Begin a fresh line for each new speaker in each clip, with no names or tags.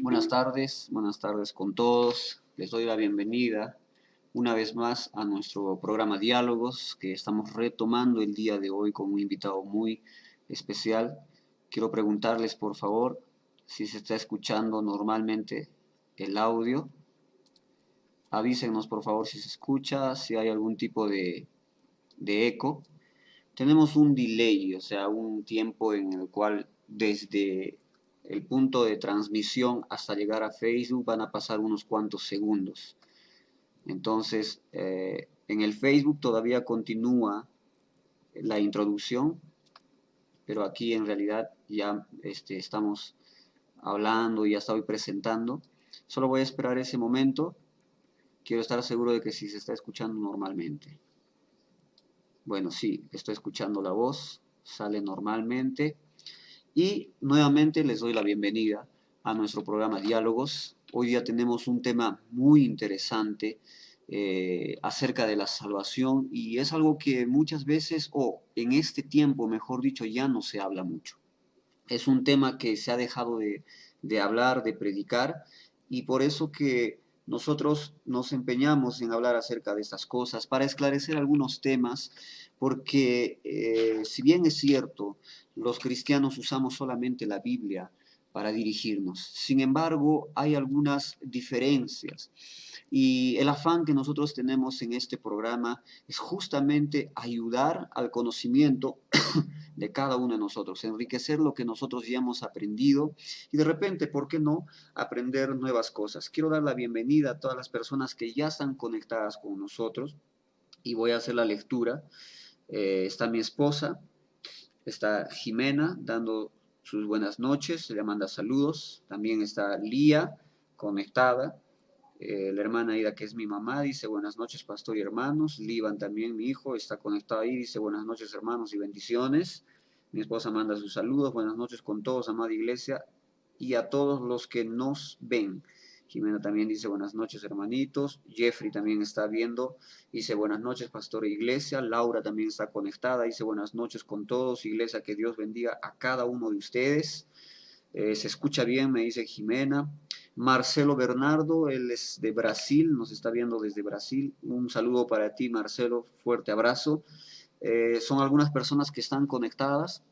Buenas tardes con todos. Les doy la bienvenida una vez más a nuestro programa Diálogos que estamos retomando el día de hoy con un invitado muy especial. Quiero preguntarles, por favor, si se está escuchando normalmente el audio. Avísenos, por favor, si se escucha, si hay algún tipo de eco. Tenemos un delay, o sea, un tiempo en el cual desde el punto de transmisión hasta llegar a Facebook van a pasar unos cuantos segundos. Entonces, en el Facebook todavía continúa la introducción, pero aquí en realidad ya estamos hablando y ya estoy presentando. Solo voy a esperar ese momento. Quiero estar seguro de que sí se está escuchando normalmente. Bueno, sí, estoy escuchando la voz, sale normalmente. Y nuevamente les doy la bienvenida a nuestro programa Diálogos. Hoy día tenemos un tema muy interesante acerca de la salvación y es algo que muchas veces, o en este tiempo, mejor dicho, ya no se habla mucho. Es un tema que se ha dejado de hablar, de predicar, y por eso que nosotros nos empeñamos en hablar acerca de estas cosas, para esclarecer algunos temas, porque si bien es cierto, los cristianos usamos solamente la Biblia para dirigirnos, sin embargo, hay algunas diferencias. Y el afán que nosotros tenemos en este programa es justamente ayudar al conocimiento de cada uno de nosotros, enriquecer lo que nosotros ya hemos aprendido y de repente, ¿por qué no?, aprender nuevas cosas. Quiero dar la bienvenida a todas las personas que ya están conectadas con nosotros y voy a hacer la lectura. Está mi esposa, está Jimena dando sus buenas noches, le manda saludos. También está Lía conectada. La hermana Ida, que es mi mamá, dice buenas noches, pastor y hermanos. Liban también, mi hijo, está conectado ahí, dice buenas noches, hermanos, y bendiciones. Mi esposa manda sus saludos, buenas noches con todos, amada iglesia, y a todos los que nos ven. Jimena también dice buenas noches, hermanitos. Jeffrey también está viendo, dice buenas noches, pastor e iglesia. Laura también está conectada, dice buenas noches con todos, iglesia, que Dios bendiga a cada uno de ustedes. Se escucha bien, me dice Jimena. Marcelo Bernardo, él es de Brasil, nos está viendo desde Brasil. Un saludo para ti, Marcelo, fuerte abrazo. Son algunas personas que están conectadas.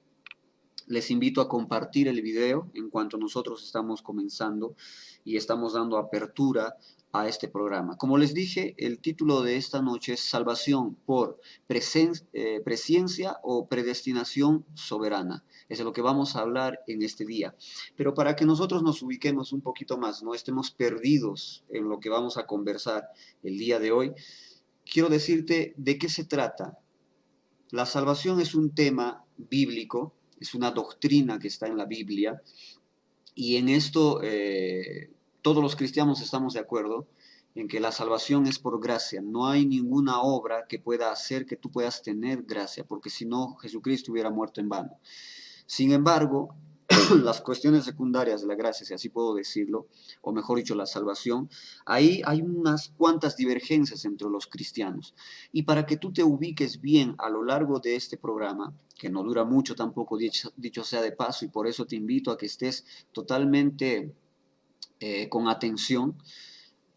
Les invito a compartir el video en cuanto nosotros estamos comenzando y estamos dando apertura a este programa. Como les dije, el título de esta noche es Salvación por presciencia o predestinación soberana. Es de lo que vamos a hablar en este día. Pero para que nosotros nos ubiquemos un poquito más, no estemos perdidos en lo que vamos a conversar el día de hoy, quiero decirte de qué se trata. La salvación es un tema bíblico, es una doctrina que está en la Biblia, y en esto todos los cristianos estamos de acuerdo en que la salvación es por gracia. No hay ninguna obra que pueda hacer que tú puedas tener gracia, porque si no, Jesucristo hubiera muerto en vano. Sin embargo, las cuestiones secundarias de la gracia, si así puedo decirlo, o mejor dicho, la salvación, ahí hay unas cuantas divergencias entre los cristianos. Y para que tú te ubiques bien a lo largo de este programa, que no dura mucho tampoco, dicho sea de paso, y por eso te invito a que estés totalmente con atención,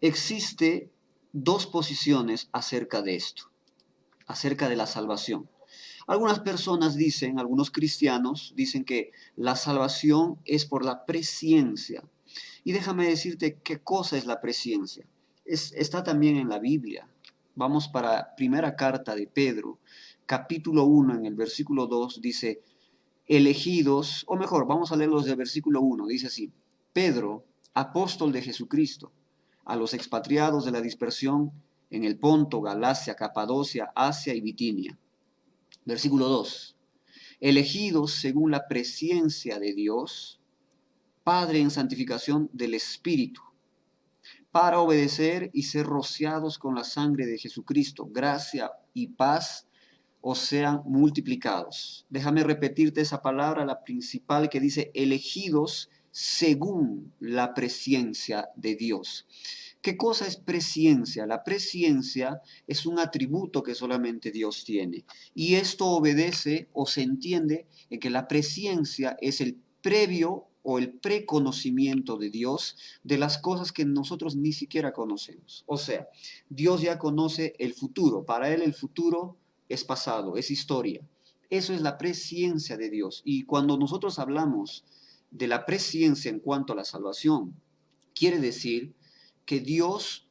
existe dos posiciones acerca de esto, acerca de la salvación. Algunas personas dicen, algunos cristianos dicen que la salvación es por la presciencia. Y déjame decirte qué cosa es la presciencia. Está también en la Biblia. Vamos para primera carta de Pedro, capítulo 1, en el versículo 2, dice, elegidos, o mejor, vamos a leerlos del versículo 1, dice así, Pedro, apóstol de Jesucristo, a los expatriados de la dispersión en el Ponto, Galacia, Capadocia, Asia y Bitinia. Versículo 2. Elegidos según la presciencia de Dios, Padre en santificación del Espíritu, para obedecer y ser rociados con la sangre de Jesucristo. Gracia y paz os sean multiplicados. Déjame repetirte esa palabra, la principal, que dice elegidos según la presciencia de Dios. ¿Qué cosa es presciencia? La presciencia es un atributo que solamente Dios tiene. Y esto obedece o se entiende en que la presciencia es el previo o el preconocimiento de Dios de las cosas que nosotros ni siquiera conocemos. O sea, Dios ya conoce el futuro. Para Él el futuro es pasado, es historia. Eso es la presciencia de Dios. Y cuando nosotros hablamos de la presciencia en cuanto a la salvación, quiere decir que Dios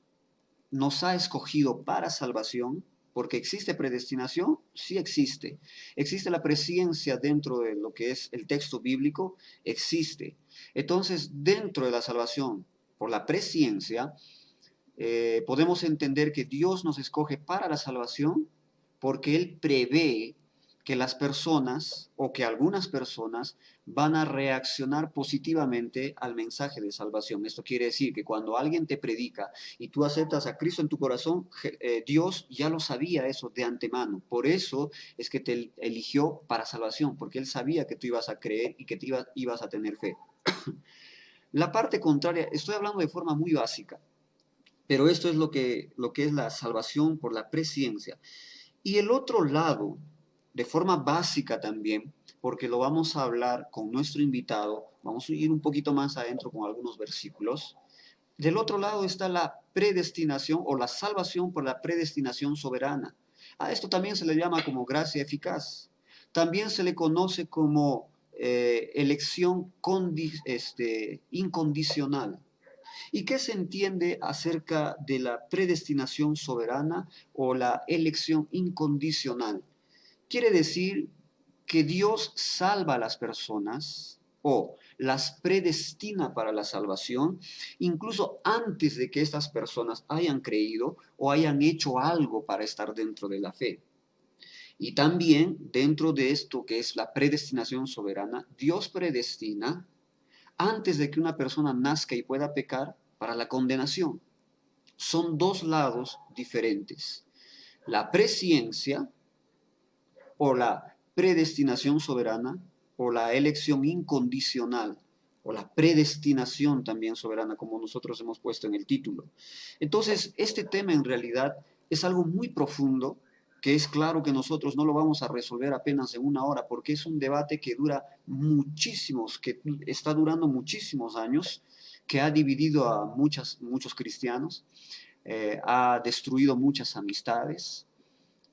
nos ha escogido para salvación, porque existe predestinación, sí existe. Existe la presciencia dentro de lo que es el texto bíblico, existe. Entonces, dentro de la salvación, por la presciencia, podemos entender que Dios nos escoge para la salvación porque Él prevé que las personas o que algunas personas van a reaccionar positivamente al mensaje de salvación. Esto quiere decir que cuando alguien te predica y tú aceptas a Cristo en tu corazón, Dios ya lo sabía eso de antemano. Por eso es que te eligió para salvación, porque Él sabía que tú ibas a creer y que te ibas a tener fe. La parte contraria, estoy hablando de forma muy básica, pero esto es lo que es la salvación por la presciencia. Y el otro lado, de forma básica también, porque lo vamos a hablar con nuestro invitado, vamos a ir un poquito más adentro con algunos versículos. Del otro lado está la predestinación o la salvación por la predestinación soberana. A esto también se le llama como gracia eficaz. También se le conoce como elección incondicional. ¿Y qué se entiende acerca de la predestinación soberana o la elección incondicional? Quiere decir que Dios salva a las personas o las predestina para la salvación, incluso antes de que estas personas hayan creído o hayan hecho algo para estar dentro de la fe. Y también dentro de esto que es la predestinación soberana, Dios predestina antes de que una persona nazca y pueda pecar para la condenación. Son dos lados diferentes. La presciencia o la predestinación soberana o la elección incondicional o la predestinación también soberana, como nosotros hemos puesto en el título. Entonces, este tema en realidad es algo muy profundo, que es claro que nosotros no lo vamos a resolver apenas en una hora, porque es un debate que dura muchísimos, que está durando muchísimos años, que ha dividido a muchos cristianos, ha destruido muchas amistades,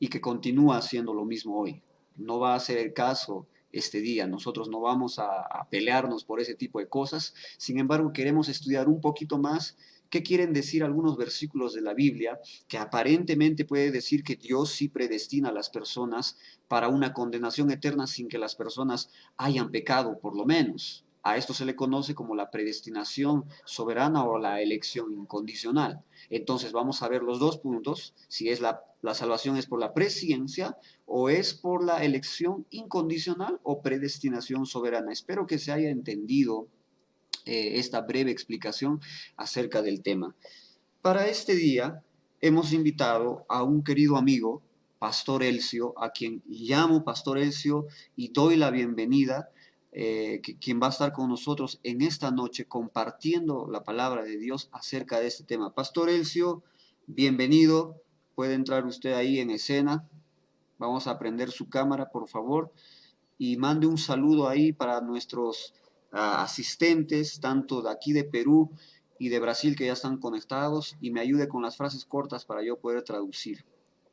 y que continúa haciendo lo mismo hoy. No va a ser el caso este día. Nosotros no vamos a pelearnos por ese tipo de cosas. Sin embargo, queremos estudiar un poquito más qué quieren decir algunos versículos de la Biblia que aparentemente puede decir que Dios sí predestina a las personas para una condenación eterna sin que las personas hayan pecado, por lo menos. A esto se le conoce como la predestinación soberana o la elección incondicional. Entonces vamos a ver los dos puntos, si es la salvación es por la presciencia o es por la elección incondicional o predestinación soberana. Espero que se haya entendido esta breve explicación acerca del tema. Para este día hemos invitado a un querido amigo, Pastor Elcio, a quien llamo Pastor Elcio y doy la bienvenida, quien va a estar con nosotros en esta noche compartiendo la palabra de Dios acerca de este tema. Pastor Elcio, bienvenido, puede entrar usted ahí en escena. Vamos a prender su cámara, por favor, y mande un saludo ahí para nuestros asistentes, tanto de aquí de Perú y de Brasil que ya están conectados, y me ayude con las frases cortas para yo poder traducir.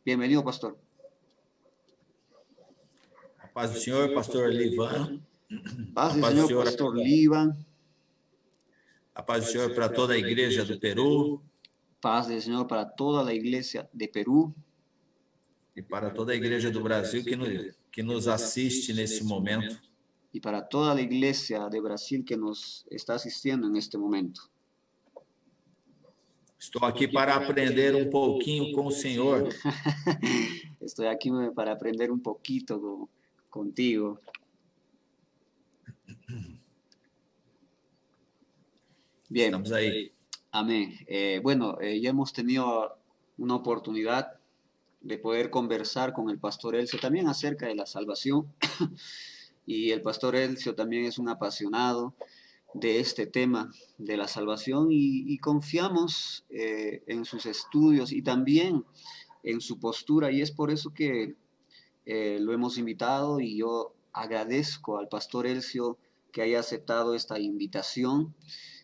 Bienvenido, pastor.
A paz do Senhor, pastor Livan.
Paz do Senhor, pastor Livan.
A paz do Senhor para toda a igreja do Peru.
Paz do Senhor para toda a igreja de Peru.
E para toda a igreja do Brasil que nos assiste nesse momento.
Y para toda la iglesia de Brasil que nos está asistiendo en este momento.
Estou aqui para aprender um pouquinho com o Senhor.
Estoy aquí para aprender un poquito contigo. Bien.
Estamos ahí.
Amén. Bueno, ya hemos tenido una oportunidad de poder conversar con el pastor Elcio también acerca de la salvación. Y el pastor Elcio también es un apasionado de este tema de la salvación y confiamos en sus estudios y también en su postura, y es por eso que lo hemos invitado, y yo agradezco al pastor Elcio que haya aceptado esta invitación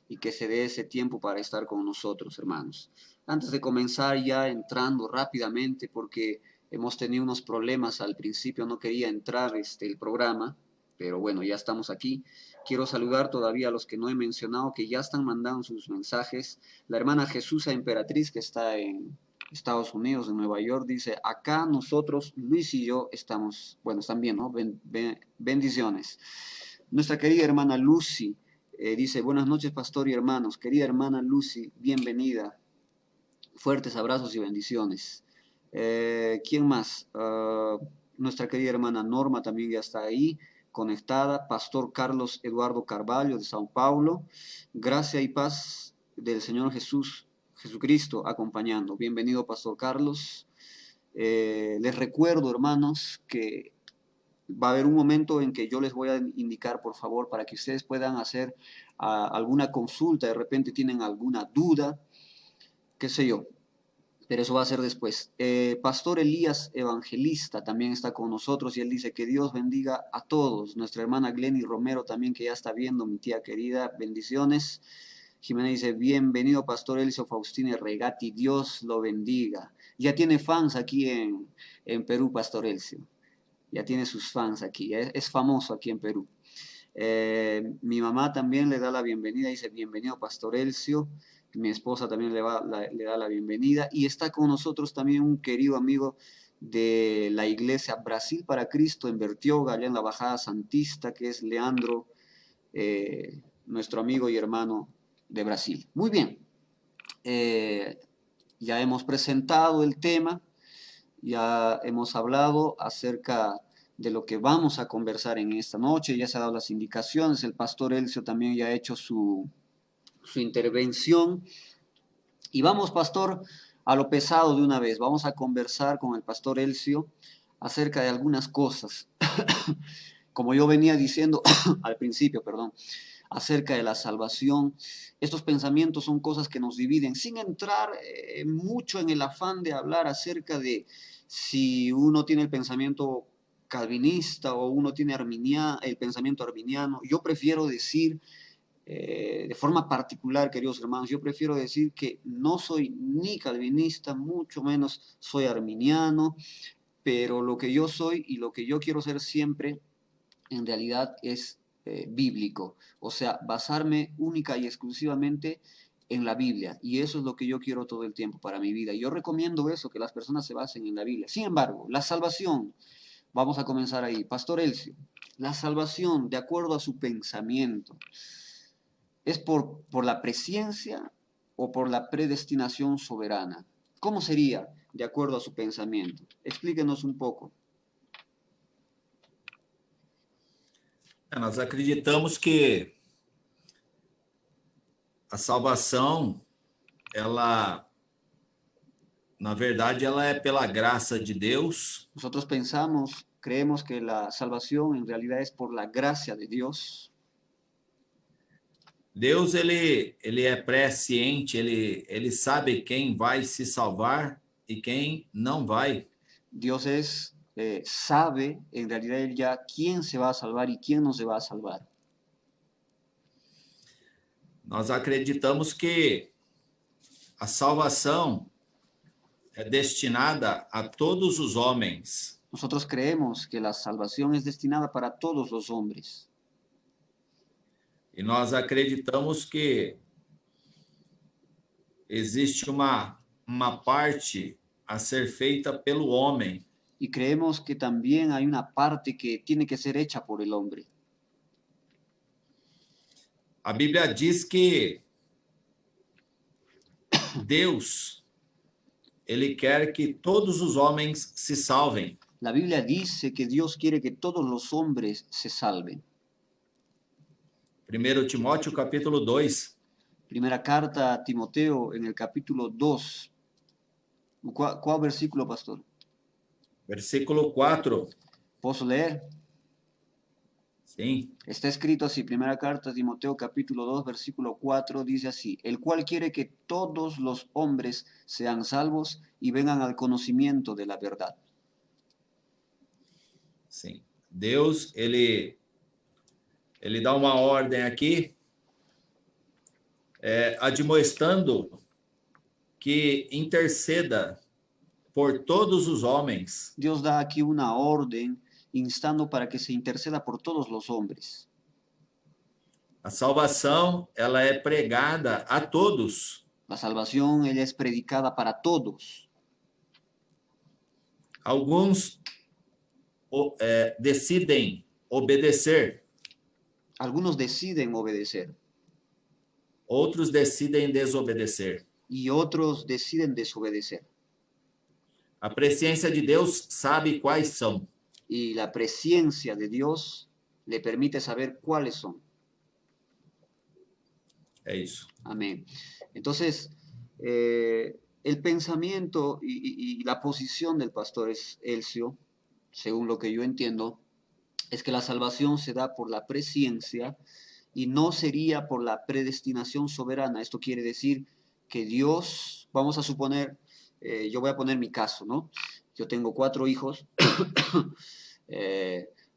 y que se dé ese tiempo para estar con nosotros, hermanos. Antes de comenzar ya entrando rápidamente, porque hemos tenido unos problemas al principio, no quería entrar el programa, pero bueno, ya estamos aquí. Quiero saludar todavía a los que no he mencionado, que ya están mandando sus mensajes. La hermana Jesús Emperatriz, que está en Estados Unidos, en Nueva York, dice, acá nosotros, Luis y yo, estamos, bueno, están bien, ¿no? Bendiciones. Nuestra querida hermana Lucy dice, buenas noches, pastor y hermanos. Querida hermana Lucy, bienvenida. Fuertes abrazos y bendiciones. ¿Quién más? Nuestra querida hermana Norma también ya está ahí, conectada. Pastor Carlos Eduardo Carvalho de Sao Paulo. Gracia y paz del Señor Jesucristo acompañando. Bienvenido, Pastor Carlos. Les recuerdo, hermanos, que va a haber un momento en que yo les voy a indicar, por favor, para que ustedes puedan hacer alguna consulta, de repente tienen alguna duda, qué sé yo, pero eso va a ser después. Pastor Elías Evangelista también está con nosotros y él dice que Dios bendiga a todos. Nuestra hermana Glenny Romero también, que ya está viendo, mi tía querida, bendiciones. Jimena dice, bienvenido Pastor Elcio Faustine Regati, Dios lo bendiga. Ya tiene fans aquí en Perú, Pastor Elcio. Ya tiene sus fans aquí, es famoso aquí en Perú. Mi mamá también le da la bienvenida, dice, bienvenido Pastor Elcio. Mi esposa también le da la bienvenida. Y está con nosotros también un querido amigo de la iglesia Brasil para Cristo en Bertioga, allá en la Bajada Santista, que es Leandro, nuestro amigo y hermano de Brasil. Muy bien, ya hemos presentado el tema, ya hemos hablado acerca de lo que vamos a conversar en esta noche, ya se han dado las indicaciones, el pastor Elcio también ya ha hecho su intervención. Y vamos, pastor, a lo pesado de una vez. Vamos a conversar con el pastor Elcio acerca de algunas cosas. Como yo venía diciendo al principio, perdón, acerca de la salvación. Estos pensamientos son cosas que nos dividen, sin entrar mucho en el afán de hablar acerca de si uno tiene el pensamiento calvinista o uno tiene el pensamiento arminiano. Yo prefiero decir de forma particular, queridos hermanos, yo prefiero decir que no soy ni calvinista, mucho menos soy arminiano, pero lo que yo soy y lo que yo quiero ser siempre, en realidad es bíblico, o sea, basarme única y exclusivamente en la Biblia, y eso es lo que yo quiero todo el tiempo para mi vida. Yo recomiendo eso, que las personas se basen en la Biblia. Sin embargo, la salvación, vamos a comenzar ahí. Pastor Elcio, la salvación, de acuerdo a su pensamiento, ¿es por la presciencia o por la predestinación soberana? ¿Cómo sería de acuerdo a su pensamiento? Explíquenos un poco.
Nós acreditamos que a salvação, ela, na verdade, ela é pela graça de Deus.
Nosotros creemos que la salvación en realidad es por la gracia de Dios.
Deus, ele é presciente, ele sabe quem vai se salvar e quem não vai.
Dios sabe, en realidad Él ya quién se va a salvar y quién no se va a salvar.
Nós acreditamos que a salvação é destinada a todos os homens.
Nosotros creemos que la salvación es destinada para todos los hombres.
E nós acreditamos que existe uma parte a ser feita pelo homem.
Y creemos que también hay una parte que tiene que ser hecha por el hombre.
A Bíblia diz que Deus, ele quer que todos os homens se salvem.
La Biblia dice que Dios quiere que todos los hombres se salven.
1 Timóteo capítulo 2.
Primera carta a Timoteo en el capítulo 2. ¿Cuál versículo, pastor?
Versículo 4.
¿Puedo leer?
Sim.
Está escrito así, primera carta a Timoteo capítulo 2, versículo 4, dice así, el cual quiere que todos los hombres sean salvos y vengan al conocimiento de la verdad.
Sim. Deus, ele ele dá uma ordem aqui, admoestando que interceda por todos os homens.
Dios da aquí una orden instando para que se interceda por todos los hombres.
A salvação, ela é pregada a todos.
La salvación, ella es predicada para todos.
Alguns decidem obedecer,
Algunos deciden obedecer
outros decidem desobedecer.
y otros deciden desobedecer.
A presciência de Deus sabe quais são.
Y la presencia de Dios le permite saber cuáles son.
É isso.
Amén. Entonces, el pensamiento y la posición del pastor Elcio, según lo que yo entiendo, es que la salvación se da por la presciencia y no sería por la predestinación soberana. Esto quiere decir que Dios, vamos a suponer, yo voy a poner mi caso, ¿no? Yo tengo 4 hijos,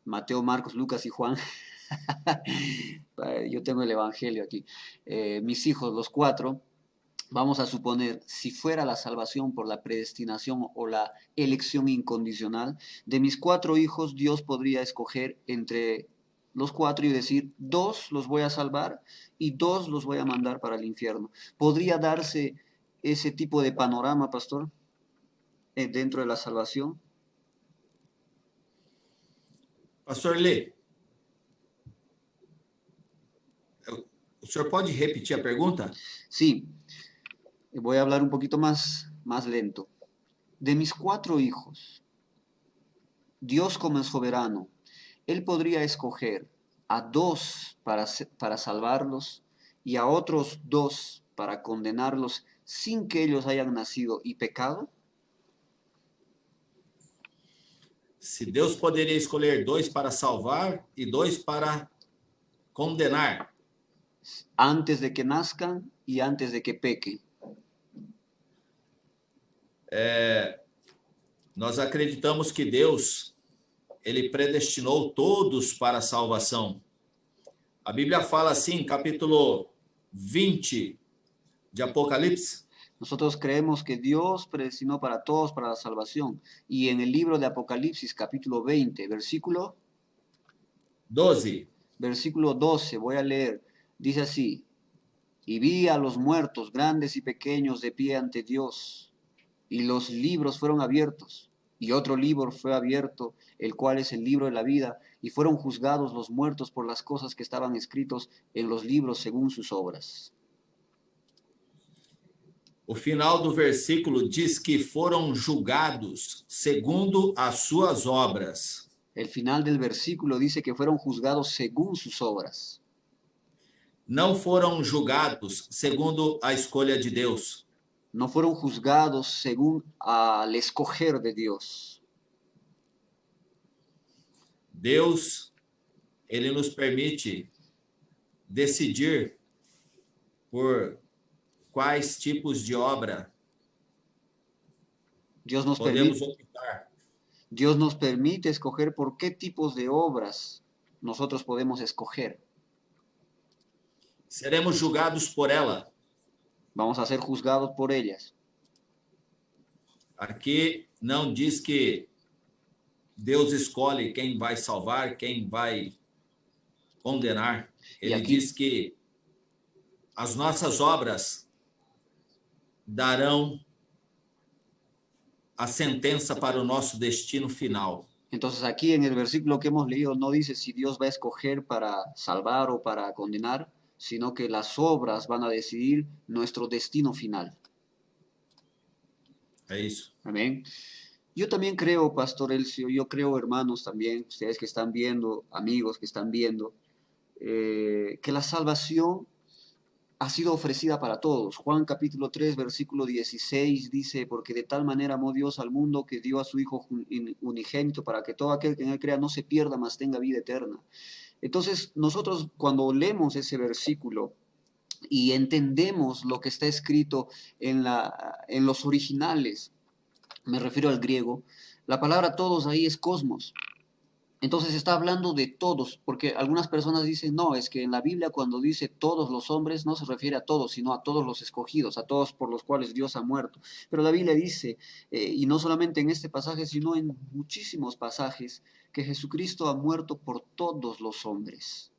Mateo, Marcos, Lucas y Juan. Yo tengo el Evangelio aquí. Mis hijos, los 4, vamos a suponer, si fuera la salvación por la predestinación o la elección incondicional, de mis 4 hijos, Dios podría escoger entre los 4 y decir, 2 los voy a salvar y 2 los voy a mandar para el infierno. ¿Podría darse ese tipo de panorama, pastor, dentro de la salvación?
Pastor Lê, o senhor pode repetir a pergunta?
Sí, voy a hablar un poquito más lento. De mis 4 hijos, Dios como es soberano, Él podría escoger a 2 para salvarlos y a otros 2 para condenarlos sin que ellos hayan nacido y pecado.
Se Deus poderia escolher 2 para salvar e 2 para condenar,
Antes de que nazcan y antes de que pequen.
nós acreditamos que Deus, ele predestinou todos para a salvação. A Bíblia fala assim, capítulo 20 de Apocalipse,
Nosotros creemos que Dios predestinó para todos para la salvación. Y en el libro de Apocalipsis, capítulo 20, versículo
12,
12, voy a leer, dice así: y vi a los muertos, grandes y pequeños, de pie ante Dios, y los libros fueron abiertos, y otro libro fue abierto, el cual es el libro de la vida, y fueron juzgados los muertos por las cosas que estaban escritos en los libros según sus obras.
o final do versículo diz que foram julgados segundo as suas obras.
El final del versículo dice que fueron juzgados según sus obras.
Não foram julgados segundo a escolha de Deus.
No fueron juzgados según al escoger de Dios.
Deus, ele nos permite decidir por quais tipos de obra
Dios nos
podemos
permite,
optar.
Dios nos permite escoger por qué tipos de obras nosotros podemos escoger.
Seremos julgados por ela.
Vamos a ser juzgados por ellas.
Aqui não diz que Deus escolhe quem vai salvar, quem vai condenar. Ele
aqui-
diz que as nossas obras darão a sentença para o nosso destino final.
Entonces aquí en el versículo que hemos leído no dice si Dios va a escoger para salvar o para condenar, sino que las obras van a decidir nuestro destino final.
É isso.
Amén. Yo también creo, Pastor Elcio, yo creo, hermanos también, ustedes que están viendo, amigos que están viendo, que la salvación ha sido ofrecida para todos. Juan capítulo 3, versículo 16 dice, porque de tal manera amó Dios al mundo que dio a su Hijo unigénito para que todo aquel que en él crea no se pierda, mas tenga vida eterna. Entonces, nosotros cuando leemos ese versículo y entendemos lo que está escrito en los originales, me refiero al griego, la palabra todos ahí es cosmos. Entonces está hablando de todos, porque algunas personas dicen, no, es que en la Biblia cuando dice todos los hombres no se refiere a todos, sino a todos los escogidos, a todos por los cuales Dios ha muerto. Pero la Biblia dice, y no solamente en este pasaje, sino en muchísimos pasajes, que Jesucristo ha muerto por todos los hombres,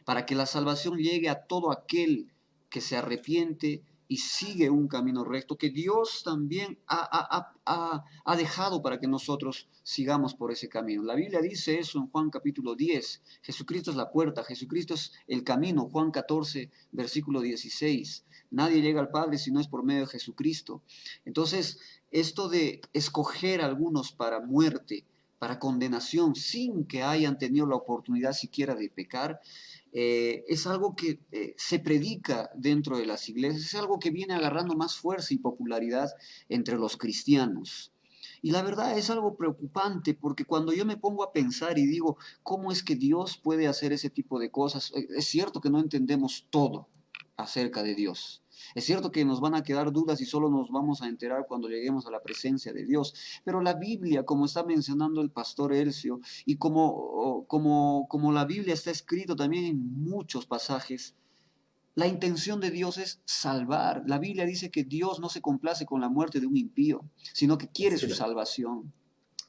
para que la salvación llegue a todo aquel que se arrepiente y sigue un camino recto, que Dios también ha dejado para que nosotros sigamos por ese camino. La Biblia dice eso en Juan capítulo 10. Jesucristo es la puerta, Jesucristo es el camino. Juan 14, versículo 16. Nadie llega al Padre si no es por medio de Jesucristo. Entonces, esto de escoger a algunos para muerte, para condenación, sin que hayan tenido la oportunidad siquiera de pecar, es algo que se predica dentro de las iglesias, es algo que viene agarrando más fuerza y popularidad entre los cristianos. Y la verdad es algo preocupante porque cuando yo me pongo a pensar y digo, ¿cómo es que Dios puede hacer ese tipo de cosas? Es cierto que no entendemos todo acerca de Dios. Es cierto que nos van a quedar dudas y solo nos vamos a enterar cuando lleguemos a la presencia de Dios. Pero la Biblia, como está mencionando el pastor Elcio, y como la Biblia está escrito también en muchos pasajes, la intención de Dios es salvar. La Biblia dice que Dios no se complace con la muerte de un impío, sino que quiere su salvación.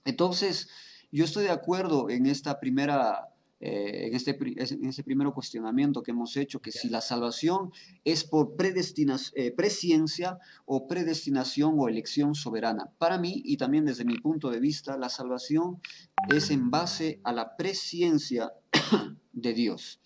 Entonces, yo estoy de acuerdo en esta primera, en este primero cuestionamiento que hemos hecho, que si la salvación es por presciencia o predestinación o elección soberana. Para mí, y también desde mi punto de vista, la salvación es en base a la presciencia de Dios.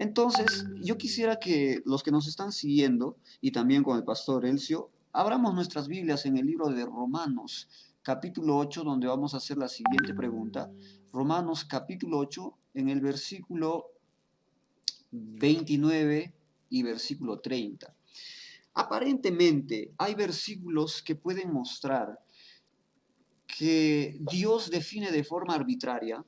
Entonces, yo quisiera que los que nos están siguiendo, y también con el pastor Elcio, abramos nuestras Biblias en el libro de Romanos, capítulo 8, donde vamos a hacer la siguiente pregunta. Romanos, capítulo 8, en el versículo 29 y versículo 30. Aparentemente, hay versículos que pueden mostrar que Dios define de forma arbitraria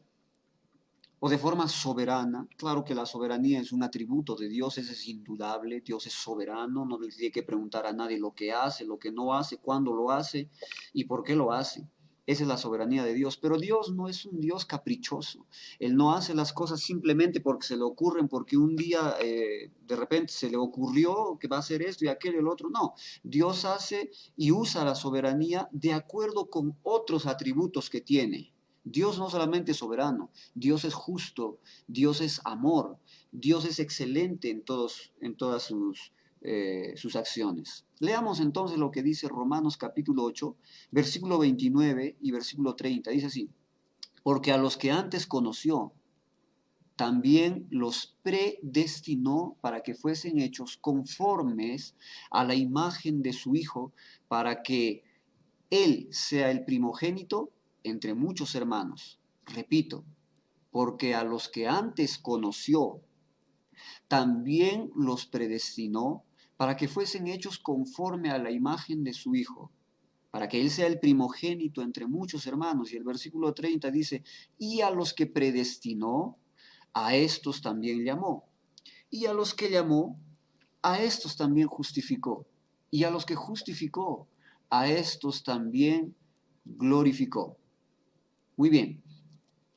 o de forma soberana. Claro que la soberanía es un atributo de Dios, eso es indudable. Dios es soberano, no le tiene que preguntar a nadie lo que hace, lo que no hace, cuándo lo hace y por qué lo hace. Esa es la soberanía de Dios. Pero Dios no es un Dios caprichoso. Él no hace las cosas simplemente porque se le ocurren, porque un día de repente se le ocurrió que va a hacer esto y aquello y el otro. No, Dios hace y usa la soberanía de acuerdo con otros atributos que tiene. Dios no solamente es soberano, Dios es justo, Dios es amor, Dios es excelente en todas sus acciones. Leamos entonces lo que dice Romanos capítulo 8, versículo 29 y versículo 30. Dice así, porque a los que antes conoció, también los predestinó para que fuesen hechos conformes a la imagen de su Hijo, para que Él sea el primogénito entre muchos hermanos. Repito, porque a los que antes conoció, también los predestinó para que fuesen hechos conforme a la imagen de su Hijo, para que Él sea el primogénito entre muchos hermanos. Y el versículo 30 dice, y a los que predestinó, a estos también llamó. Y a los que llamó, a estos también justificó. Y a los que justificó, a estos también glorificó. Muy bien.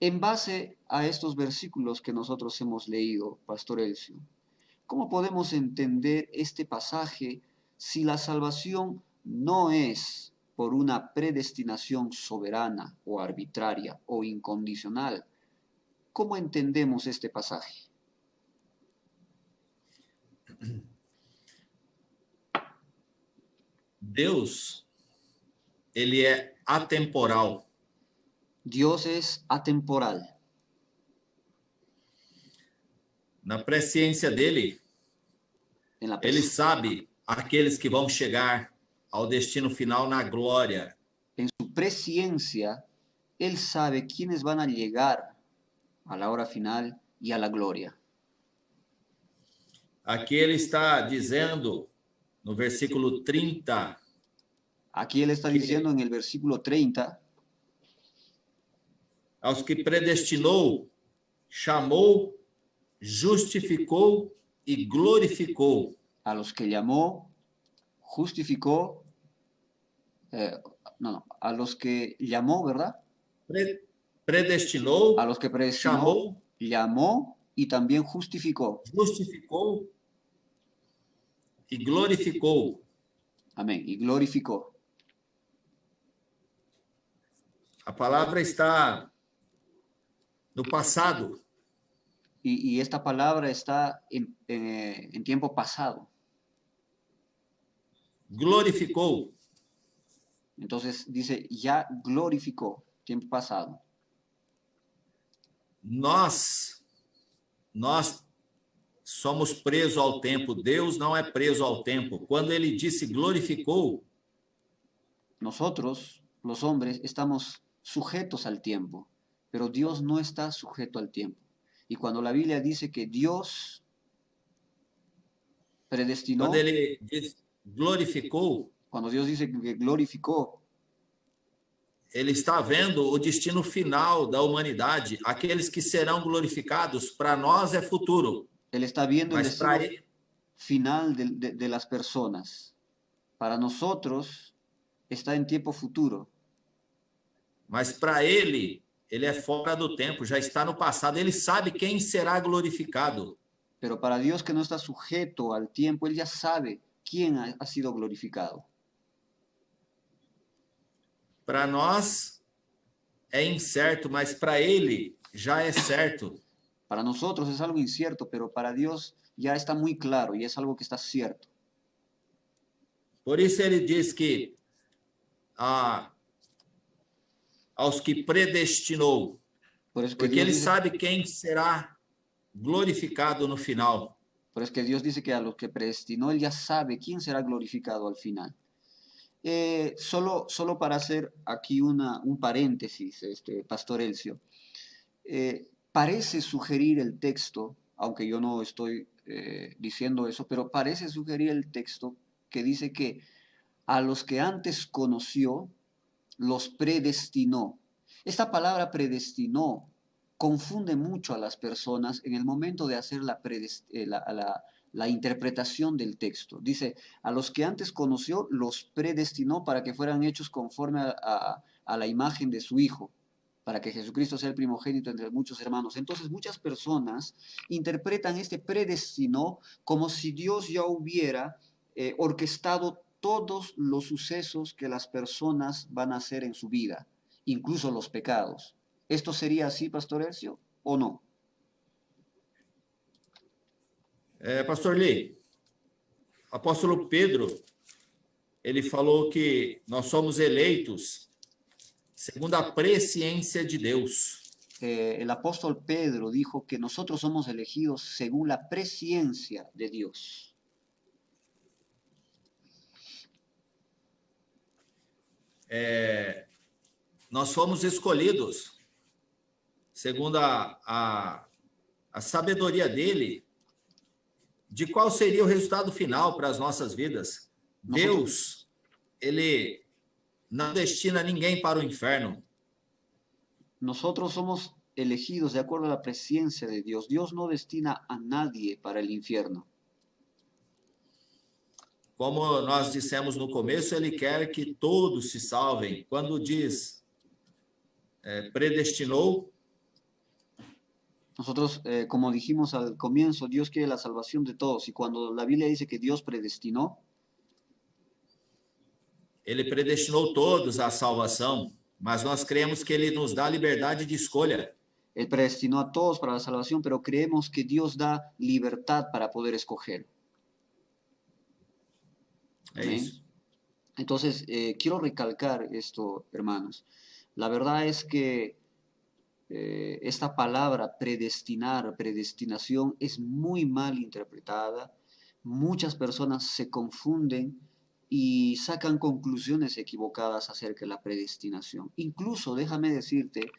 En base a estos versículos que nosotros hemos leído, Pastor Elcio, ¿cómo podemos entender este pasaje si la salvación no es por una predestinación soberana o arbitraria o incondicional? ¿Cómo entendemos este pasaje?
Deus, ele é atemporal.
Dios es atemporal.
Na presciência dele,
En la
ele sabe aqueles que vão chegar ao destino final na glória.
En su presciencia, Él sabe quiénes van a llegar a la hora final y a la gloria.
Aqui ele está dizendo, no versículo 30,
Aquí Él está diciendo en el versículo 30,
aos que predestinou, chamou, justificou e glorificou.
a los que llamó, justificó, no, a los que llamó, ¿verdad?
predestinou,
A los que predestinó,
chamou,
llamó y también justificó.
justificou e glorificou.
Amén. Y glorificó.
A palavra está no passado.
Y esta palabra está en tiempo pasado.
Glorificou.
Entonces dice, ya glorificó, tiempo pasado.
Nós somos presos ao tempo. Deus não é preso ao tempo. Quando ele disse glorificou,
Nosotros, los hombres, estamos sujetos al tiempo, pero Dios no está sujeto al tiempo. Y cuando la Biblia dice que Dios predestinó,
quando ele diz glorificou,
cuando Dios dice que glorificó,
ele está vendo o destino final da humanidade. Aqueles que serão glorificados, para nós é futuro.
Él está viendo el
Mas para
destino
ele,
final de las personas. Para nosotros está en tiempo futuro.
mas para ele é fora do tempo, já está no passado. Ele sabe quem será glorificado.
Pero para Dios que no está sujeto al tiempo, Él ya sabe quién ha sido glorificado.
Para nós é incerto, mas para ele já é certo.
Para nosotros es algo incierto, pero para Dios ya está muy claro y es algo que está cierto.
Por isso ele diz que aos que predestinou,
Por eso que
porque
Dios
ele
dice,
sabe quem será glorificado no final.
por eso que Dios dice que a los que predestinó, Él ya sabe quién será glorificado al final. Solo para hacer aquí un paréntesis, Pastor Elcio, parece sugerir el texto, aunque yo no estoy diciendo eso, pero parece sugerir el texto que dice que a los que antes conoció, los predestinó. Esta palabra predestinó confunde mucho a las personas en el momento de hacer la interpretación del texto. Dice, a los que antes conoció, los predestinó para que fueran hechos conforme a la imagen de su Hijo, para que Jesucristo sea el primogénito entre muchos hermanos. Entonces muchas personas interpretan este predestinó como si Dios ya hubiera orquestado todos los sucesos que las personas van a hacer en su vida, incluso los pecados. ¿Esto sería así, Pastor Elcio, o no?
Pastor Lee, apóstolo Pedro, ele falou que nós somos eleitos segundo a presciência de Deus.
El apóstol Pedro dijo que nosotros somos elegidos según la presciencia de Dios.
Nós fomos escolhidos segundo a sabedoria dele de qual seria o resultado final para as nossas vidas. Deus, ele não destina ninguém para o inferno.
Nosotros somos elegidos de acuerdo a la presciencia de Dios. Dios no destina a nadie para el infierno.
Como nós dissemos no começo, ele quer que todos se salvem. Quando diz predestinou,
Nosotros, como dijimos al comienzo, Dios quiere la salvación de todos. Y cuando la Biblia dice que Dios predestinó,
ele predestinou todos à salvação, mas nós cremos que ele nos dá liberdade de escolha.
Él predestinó a todos para la salvación, pero creemos que Dios da libertad para poder escoger.
Isso.
Entonces, quiero recalcar esto, hermanos. La verdad es que esta palabra predestinar, predestinación, es muy mal interpretada. Muchas personas se confunden y sacan conclusiones equivocadas acerca de la predestinación. Incluso, déjame decirte,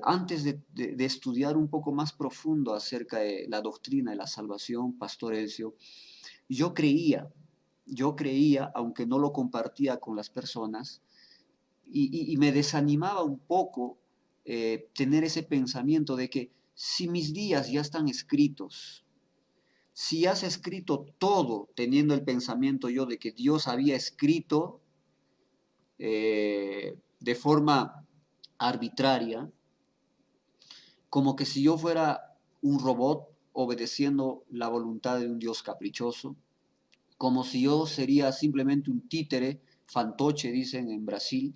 antes de estudiar un poco más profundo acerca de la doctrina de la salvación, Pastor Elcio, yo creía, aunque no lo compartía con las personas, y me desanimaba un poco tener ese pensamiento de que si mis días ya están escritos, si has escrito todo teniendo el pensamiento yo de que Dios había escrito de forma arbitraria, como que si yo fuera un robot obedeciendo la voluntad de un Dios caprichoso, como si yo sería simplemente un títere, fantoche dicen en Brasil.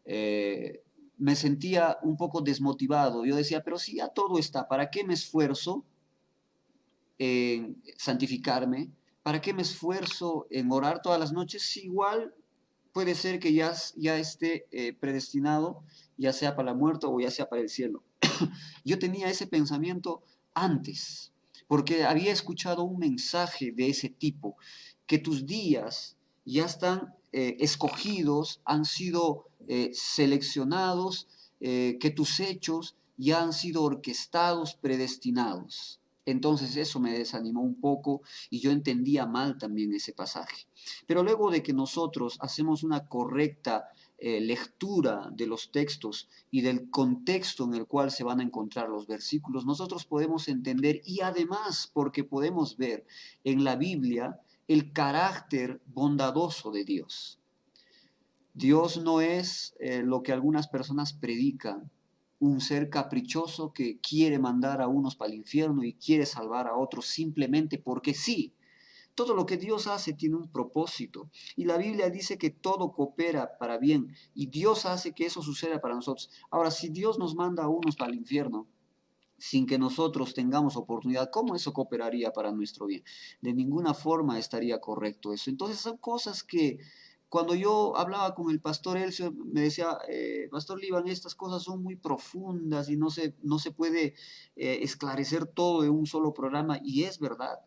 Me sentía un poco desmotivado. Yo decía, pero si ya todo está, ¿para qué me esfuerzo en santificarme? ¿Para qué me esfuerzo en orar todas las noches si igual puede ser que ya esté predestinado, ya sea para la muerte o ya sea para el cielo? Yo tenía ese pensamiento antes, porque había escuchado un mensaje de ese tipo, que tus días ya están escogidos, han sido seleccionados, que tus hechos ya han sido orquestados, predestinados. Entonces eso me desanimó un poco y yo entendía mal también ese pasaje. Pero luego de que nosotros hacemos una correcta lectura de los textos y del contexto en el cual se van a encontrar los versículos, nosotros podemos entender y además porque podemos ver en la Biblia el carácter bondadoso de Dios. Dios no es lo que algunas personas predican, un ser caprichoso que quiere mandar a unos para el infierno y quiere salvar a otros simplemente porque sí. Todo lo que Dios hace tiene un propósito y la Biblia dice que todo coopera para bien y Dios hace que eso suceda para nosotros. Ahora, si Dios nos manda a unos para el infierno sin que nosotros tengamos oportunidad, ¿cómo eso cooperaría para nuestro bien? De ninguna forma estaría correcto eso. Entonces son cosas que cuando yo hablaba con el pastor Elcio, me decía, Pastor Líban, estas cosas son muy profundas y no se puede esclarecer todo en un solo programa, y es verdad.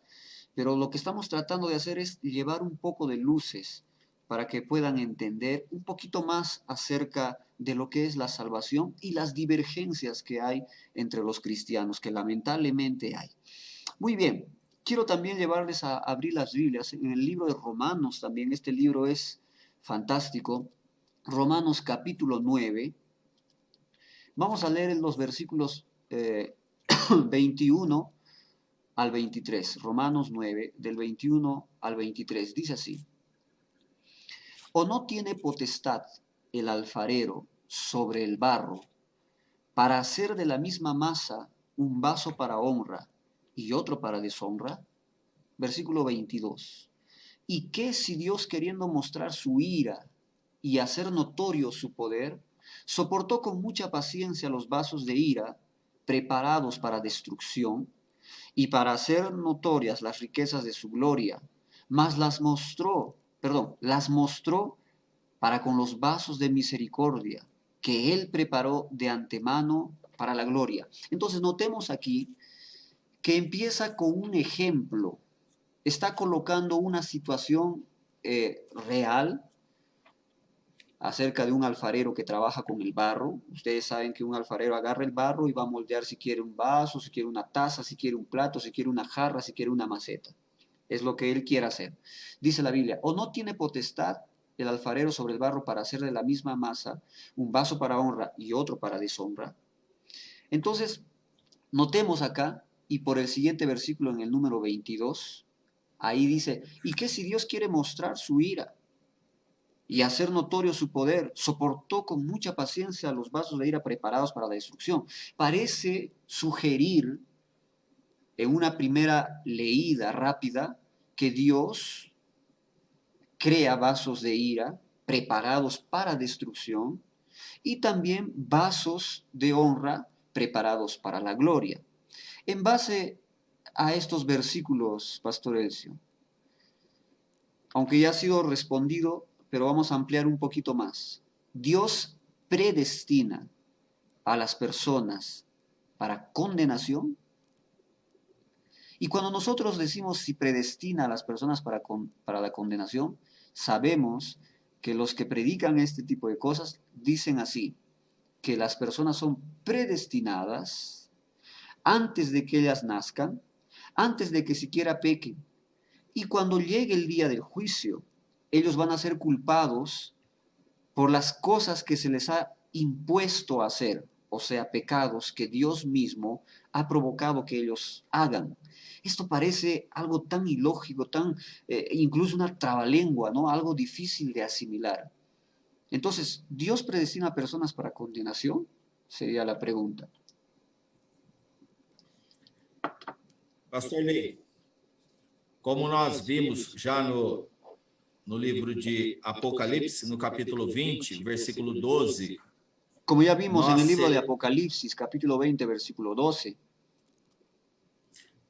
Pero lo que estamos tratando de hacer es llevar un poco de luces para que puedan entender un poquito más acerca de lo que es la salvación y las divergencias que hay entre los cristianos, que lamentablemente hay. Muy bien, quiero también llevarles a abrir las Biblias. En el libro de Romanos también, este libro es fantástico. Romanos capítulo 9. Vamos a leer en los versículos 21 al 23. Romanos 9, del 21 al 23. Dice así: ¿O no tiene potestad el alfarero sobre el barro para hacer de la misma masa un vaso para honra y otro para deshonra? Versículo 22. ¿Y qué si Dios, queriendo mostrar su ira y hacer notorio su poder, soportó con mucha paciencia los vasos de ira preparados para destrucción, y para hacer notorias las riquezas de su gloria, mas las mostró para con los vasos de misericordia que él preparó de antemano para la gloria? Entonces notemos aquí que empieza con un ejemplo, está colocando una situación real acerca de un alfarero que trabaja con el barro. Ustedes saben que un alfarero agarra el barro y va a moldear si quiere un vaso, si quiere una taza, si quiere un plato, si quiere una jarra, si quiere una maceta. Es lo que él quiere hacer. Dice la Biblia, ¿o no tiene potestad el alfarero sobre el barro para hacer de la misma masa un vaso para honra y otro para deshonra? Entonces, notemos acá, y por el siguiente versículo en el número 22, ahí dice, ¿y qué si Dios quiere mostrar su ira y hacer notorio su poder, soportó con mucha paciencia los vasos de ira preparados para la destrucción? Parece sugerir en una primera leída rápida que Dios crea vasos de ira preparados para destrucción y también vasos de honra preparados para la gloria. En base a estos versículos, Pastor Elcio, aunque ya ha sido respondido, pero vamos a ampliar un poquito más. Dios predestina a las personas para condenación. Y cuando nosotros decimos si predestina a las personas para la condenación, sabemos que los que predican este tipo de cosas dicen así, que las personas son predestinadas antes de que ellas nazcan, antes de que siquiera pequen. Y cuando llegue el día del juicio, ellos van a ser culpados por las cosas que se les ha impuesto hacer, o sea, pecados que Dios mismo ha provocado que ellos hagan. Esto parece algo tan ilógico, incluso una trabalengua, ¿no? Algo difícil de asimilar. Entonces, ¿Dios predestina a personas para condenación? Sería la pregunta.
Pastor Ney, como nós vimos já no livro de Apocalipse, no capítulo 20, versículo 12,
Como ya vimos en
nós,
el libro de
ser,
Apocalipsis, capítulo 20, versículo 12,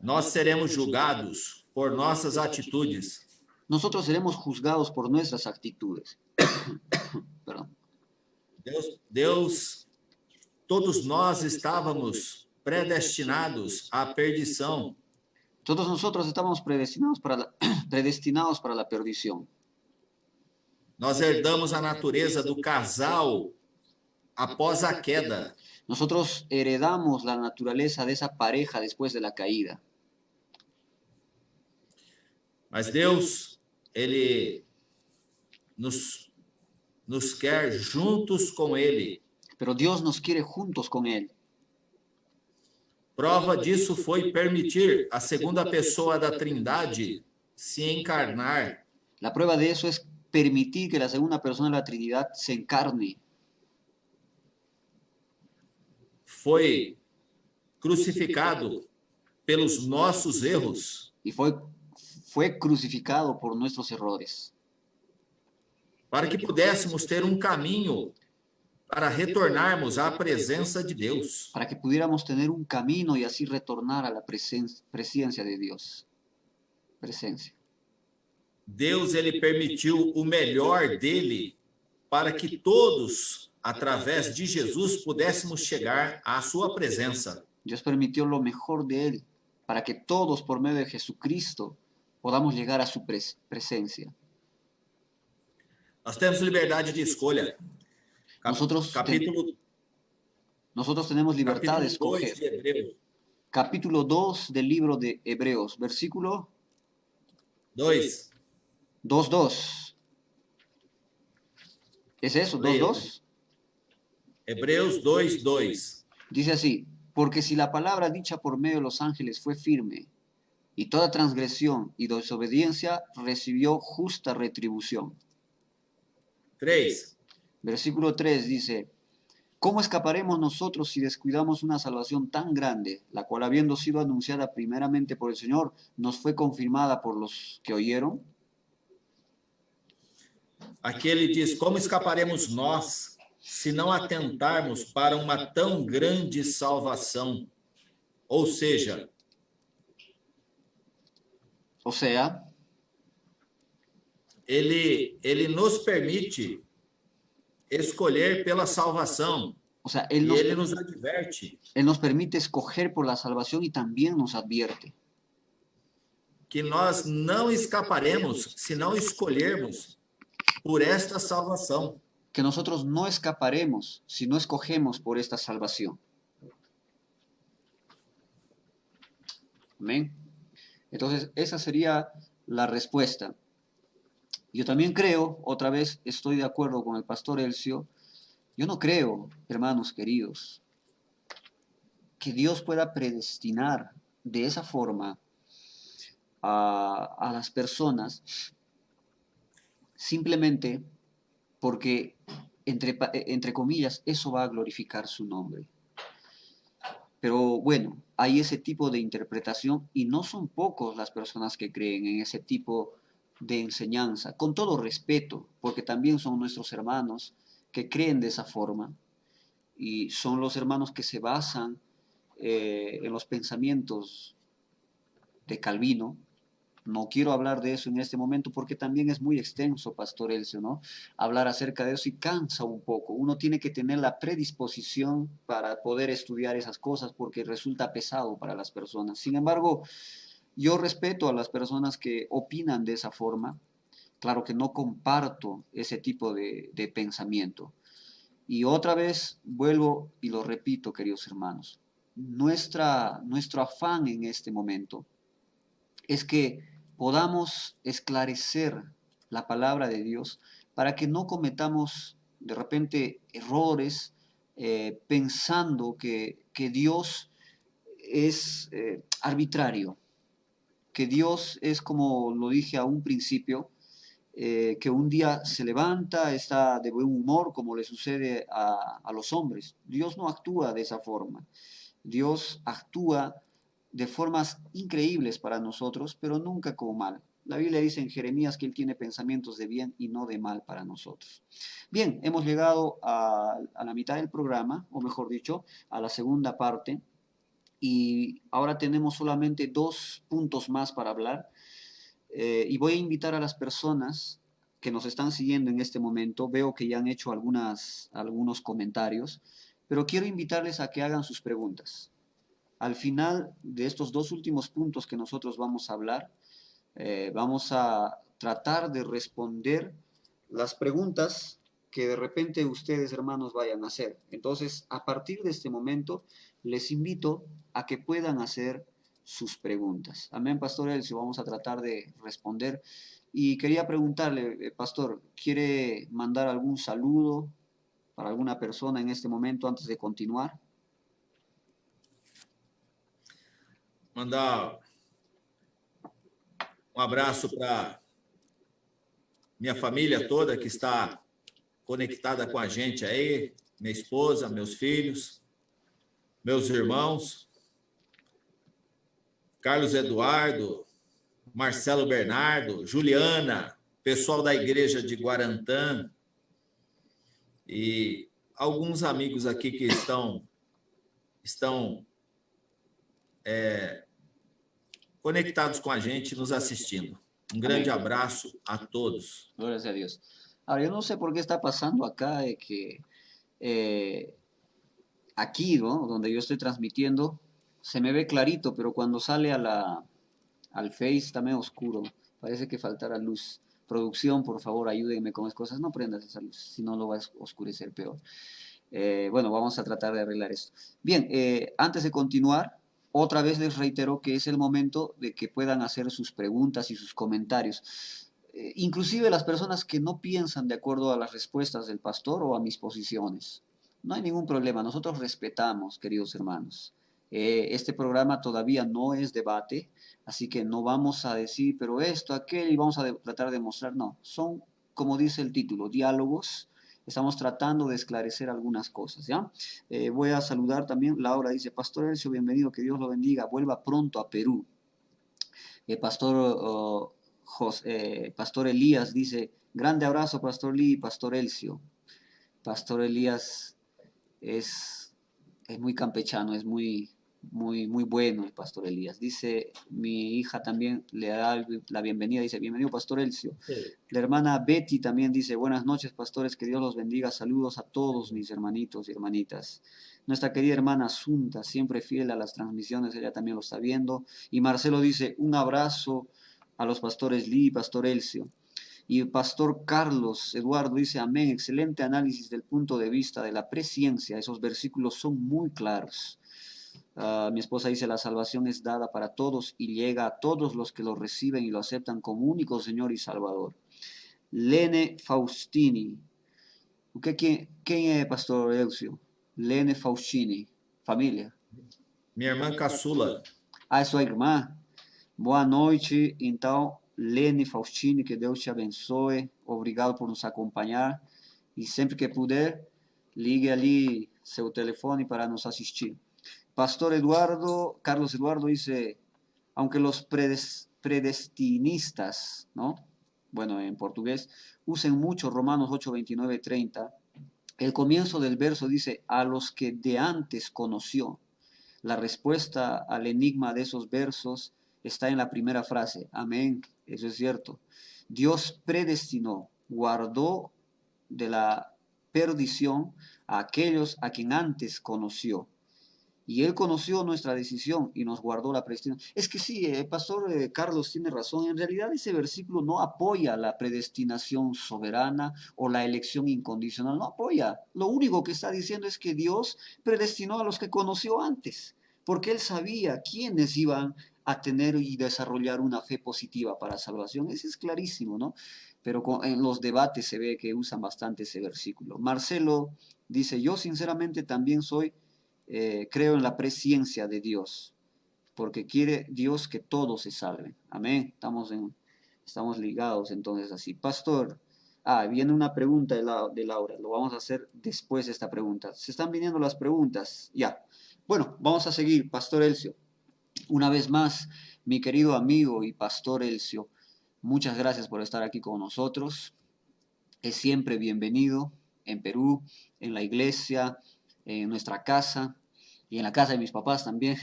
nós seremos julgados por nossas atitudes.
nosotros seremos juzgados por nuestras actitudes. Perdón.
Deus, todos nós estávamos predestinados à perdição.
Todos nosotros estamos predestinados para la perdición.
Nós herdamos a natureza do casal após a queda.
Nosotros heredamos la naturaleza de esa pareja después de la caída.
Mas Deus, Ele nos quer juntos com Ele.
Pero Dios nos quiere juntos con Él.
Prova disso foi permitir a segunda pessoa da Trindade se encarnar.
La prueba de eso es permitir que la segunda persona de la Trinidad se encarne.
Foi crucificado pelos nossos erros.
Y fue crucificado por nuestros errores.
Para que pudéssemos ter um caminho para retornarmos à presença de Deus.
Para que pudiéramos tener un camino y así retornar a la presencia de Dios. Presencia.
Deus, ele permitiu o melhor dele para que todos, através de Jesus, pudéssemos chegar à sua presença.
Dios permitió lo mejor de Él para que todos, por medio de Jesucristo, podamos llegar a su presencia.
Nós temos liberdade de escolha.
Nosotros tenemos libertad de escoger. Capítulo 2 del libro de Hebreos, versículo
2.
2:2. ¿Es eso? 2:2.
Hebreos 2:2.
Dice así: porque si la palabra dicha por medio de los ángeles fue firme, y toda transgresión y desobediencia recibió justa retribución.
3.
Versículo 3 dice: ¿cómo escaparemos nosotros si descuidamos una salvación tan grande, la cual, habiendo sido anunciada primeramente por el Señor, nos fue confirmada por los que oyeron?
Aqui ele diz: como escaparemos nós se não atentarmos para uma tão grande salvação? Ou seja, ele nos permite escolher pela salvação. Ele nos adverte.
Él nos permite escoger por la salvación y también nos advierte
que nós não escaparemos se não escolhermos por esta salvação.
Que nosotros no escaparemos si no escogemos por esta salvación. Amén. Entonces, esa sería la respuesta. Yo también creo, otra vez estoy de acuerdo con el pastor Elcio, yo no creo, hermanos queridos, que Dios pueda predestinar de esa forma a las personas simplemente porque, entre comillas, eso va a glorificar su nombre. Pero bueno, hay ese tipo de interpretación y no son pocos las personas que creen en ese tipo de enseñanza, con todo respeto, porque también son nuestros hermanos que creen de esa forma y son los hermanos que se basan en los pensamientos de Calvino. No quiero hablar de eso en este momento porque también es muy extenso, Pastor Elcio, ¿no? Hablar acerca de eso y cansa un poco. Uno tiene que tener la predisposición para poder estudiar esas cosas porque resulta pesado para las personas. Sin embargo, yo respeto a las personas que opinan de esa forma. Claro que no comparto ese tipo de pensamiento. Y otra vez vuelvo y lo repito, queridos hermanos. Nuestro afán en este momento es que podamos esclarecer la palabra de Dios para que no cometamos de repente errores pensando que Dios es arbitrario, que Dios es, como lo dije a un principio, que un día se levanta, está de buen humor, como le sucede a los hombres. Dios no actúa de esa forma. Dios actúa de formas increíbles para nosotros, pero nunca como mal. La Biblia dice en Jeremías que Él tiene pensamientos de bien y no de mal para nosotros. Bien, hemos llegado a la mitad del programa, o mejor dicho, a la segunda parte, y ahora tenemos solamente 2 puntos más para hablar. Y voy a invitar a las personas que nos están siguiendo en este momento. Veo que ya han hecho algunos comentarios, pero quiero invitarles a que hagan sus preguntas. Al final de estos 2 últimos puntos que nosotros vamos a hablar, vamos a tratar de responder las preguntas que de repente ustedes, hermanos, vayan a hacer. Entonces, a partir de este momento, les invito a que puedan hacer sus preguntas. Amén, Pastor Elcio, vamos a tratar de responder. Y quería preguntarle, Pastor, ¿quiere mandar algún saludo para alguna persona en este momento antes de continuar?
Mandar um abraço para minha família toda que está conectada com a gente aí, minha esposa, meus filhos, meus irmãos, Carlos Eduardo, Marcelo Bernardo, Juliana, pessoal da igreja de Guarantã e alguns amigos aqui que estão conectados com a gente, nos assistindo. Um grande abraço a todos.
Glórias a Dios. Ahora, yo no sé por qué está pasando acá, que aquí, ¿no? Donde yo estoy transmitiendo, se me ve clarito, pero cuando sale al Face está medio oscuro. Parece que faltará luz. Producción, por favor, ayúdenme con las cosas. No prendas esa luz, si no lo va a oscurecer peor. Bueno, vamos a tratar de arreglar esto. Bien, antes de continuar, otra vez les reitero que es el momento de que puedan hacer sus preguntas y sus comentarios. Inclusive las personas que no piensan de acuerdo a las respuestas del pastor o a mis posiciones. No hay ningún problema, nosotros respetamos, queridos hermanos. Este programa todavía no es debate, así que no vamos a decir, pero esto, aquel, y vamos a tratar de mostrar, no, son, como dice el título, diálogos. Estamos tratando de esclarecer algunas cosas, ¿ya? Voy a saludar también, Laura dice, Pastor Elcio, bienvenido, que Dios lo bendiga, vuelva pronto a Perú. Pastor Elías dice, grande abrazo, Pastor Lee y Pastor Elcio. Pastor Elías es muy campechano, es muy bueno el Pastor Elías. Dice, mi hija también le da la bienvenida, dice, bienvenido Pastor Elcio. Sí. La hermana Betty también dice, buenas noches pastores, que Dios los bendiga, saludos a todos mis hermanitos y hermanitas. Nuestra querida hermana Asunta, siempre fiel a las transmisiones, ella también lo está viendo. Y Marcelo dice, un abrazo a los pastores Lee y Pastor Elcio. Y el pastor Carlos Eduardo dice, amén, excelente análisis del punto de vista de la presciencia, esos versículos son muy claros. Mi esposa dice, la salvación es dada para todos y llega a todos los que lo reciben y lo aceptan como único Señor y Salvador. Lene Faustini. ¿Quién es Pastor Elcio? Lene Faustini. Família.
Minha irmã caçula.
É sua irmã? Boa noite, então, Lene Faustini, que Deus te abençoe. Obrigado por nos acompanhar. E sempre que puder, ligue ali seu telefone para nos assistir. Pastor Eduardo, Carlos Eduardo dice, aunque los predestinistas, ¿no? Bueno, en portugués, usen mucho Romanos 8, 29, 30, el comienzo del verso dice, a los que de antes conoció. La respuesta al enigma de esos versos está en la primera frase, amén, eso es cierto. Dios predestinó, guardó de la perdición a aquellos a quien antes conoció. Y Él conoció nuestra decisión y nos guardó la predestinación. Es que sí, el pastor Carlos tiene razón. En realidad ese versículo no apoya la predestinación soberana o la elección incondicional. No apoya. Lo único que está diciendo es que Dios predestinó a los que conoció antes. Porque Él sabía quiénes iban a tener y desarrollar una fe positiva para salvación. Ese es clarísimo, ¿no? Pero en los debates se ve que usan bastante ese versículo. Marcelo dice, yo sinceramente también creo en la presciencia de Dios, porque quiere Dios que todos se salven. Amén. Estamos Estamos ligados entonces así. Pastor, viene una pregunta de Laura. Lo vamos a hacer después de esta pregunta. ¿Se están viniendo las preguntas? Ya. Bueno, vamos a seguir, Pastor Elcio. Una vez más, mi querido amigo y Pastor Elcio, muchas gracias por estar aquí con nosotros. Es siempre bienvenido en Perú, en la iglesia, en nuestra casa y en la casa de mis papás también.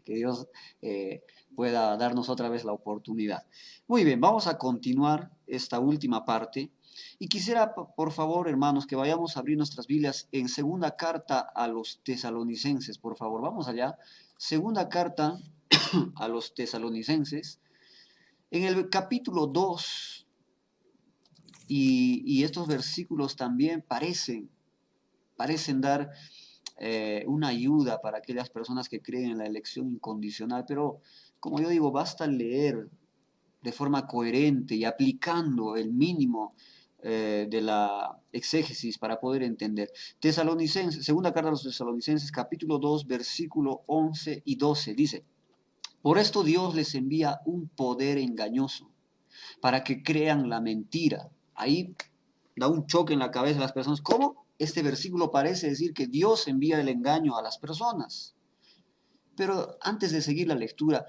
Que Dios pueda darnos otra vez la oportunidad. Muy bien, vamos a continuar esta última parte. Y quisiera, por favor, hermanos, que vayamos a abrir nuestras Biblias en segunda carta a los tesalonicenses, por favor. Vamos allá. Segunda carta a los tesalonicenses. En el capítulo 2, y estos versículos también parecen dar una ayuda para aquellas personas que creen en la elección incondicional, pero como yo digo, basta leer de forma coherente y aplicando el mínimo de la exégesis para poder entender. Tesalonicenses, segunda carta a los Tesalonicenses, capítulo 2, versículo 11 y 12, dice: por esto Dios les envía un poder engañoso para que crean la mentira. Ahí da un choque en la cabeza de las personas. ¿Cómo? Este versículo parece decir que Dios envía el engaño a las personas. Pero antes de seguir la lectura,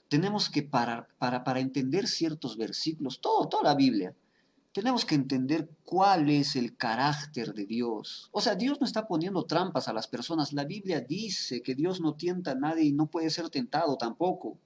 tenemos que para entender ciertos versículos, toda la Biblia, tenemos que entender cuál es el carácter de Dios. O sea, Dios no está poniendo trampas a las personas. La Biblia dice que Dios no tienta a nadie y no puede ser tentado tampoco.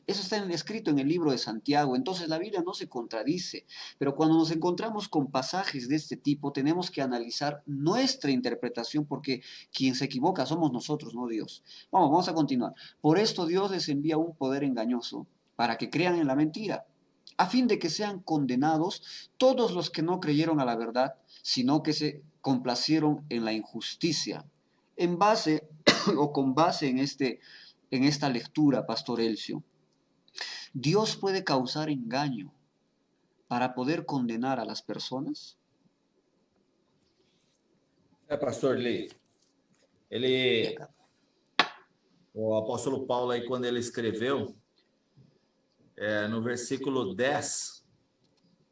Eso está escrito en el libro de Santiago, entonces la Biblia no se contradice, pero cuando nos encontramos con pasajes de este tipo tenemos que analizar nuestra interpretación porque quien se equivoca somos nosotros, no Dios. Vamos a continuar. Por esto Dios les envía un poder engañoso para que crean en la mentira, a fin de que sean condenados todos los que no creyeron a la verdad, sino que se complacieron en la injusticia. En base o con base en esta lectura, Pastor Elcio, ¿Dios puede causar engaño para poder condenar a las personas?
Pastor Lee, o apóstolo Paulo aí, quando ele escreveu, no versículo 10,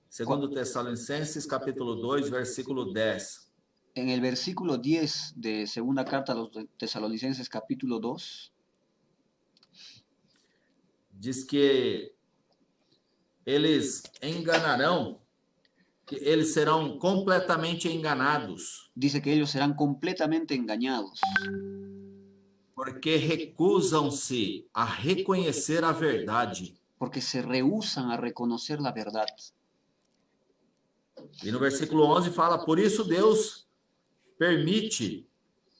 segundo Tessalonicenses, capítulo 2, versículo 10.
En el versículo 10 de segunda carta a los Tesalonicenses, capítulo 2,
diz que eles enganarão, que eles serão completamente enganados,
dice que ellos serán completamente engañados,
porque recusam-se a reconhecer a verdade.
porque se rehúsan a reconocer la verdad.
E no versículo 11 fala: por isso Deus permite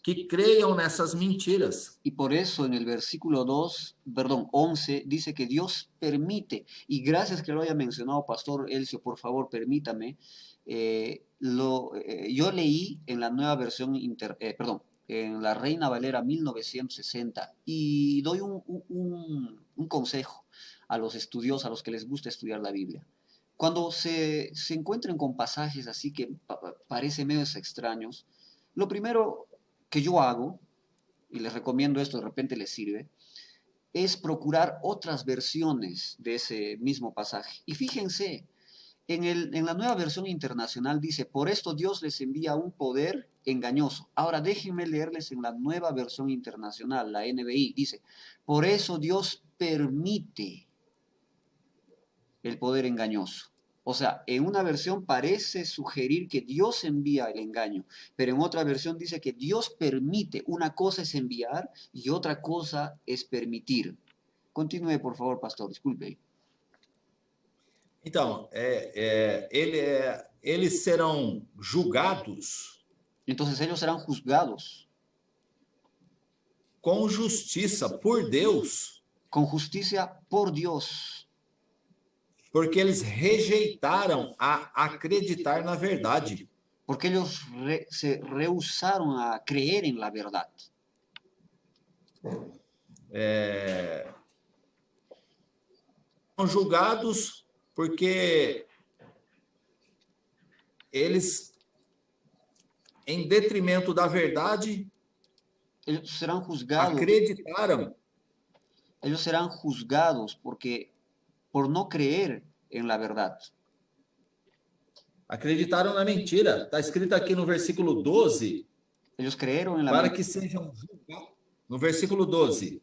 que creiam nessas mentiras.
Y por eso en el versículo 11, dice que Dios permite, y gracias que lo haya mencionado, Pastor Elcio, por favor, permítame, yo leí en la nueva versión, en la Reina Valera 1960, y doy un consejo a los estudiosos, a los que les gusta estudiar la Biblia. Cuando se encuentren con pasajes así que parecen medios extraños, lo primero que yo hago, y les recomiendo esto, de repente les sirve, es procurar otras versiones de ese mismo pasaje. Y fíjense, en la nueva versión internacional dice: por esto Dios les envía un poder engañoso. Ahora déjenme leerles en la nueva versión internacional, la NBI, dice: por eso Dios permite el poder engañoso. O sea, en una versión parece sugerir que Dios envía el engaño, pero en otra versión dice que Dios permite. Una cosa es enviar y otra cosa es permitir. Continúe, por favor, pastor, disculpe.
Então, eles serão julgados
Entonces ellos serán juzgados
com justiça por Deus,
con justicia por Dios,
porque eles rejeitaram a acreditar na verdade.
porque ellos se rehusaron a creer en la verdad.
São julgados porque eles, em detrimento da verdade,
Ellos serán juzgados.
acreditaram
Ellos serán juzgados porque por no creer en la verdad.
Acreditaram na mentira. Está escrito aqui no versículo 12,
Ellos creyeron en la
para
mentira.
que sejam julgados. No versículo 12,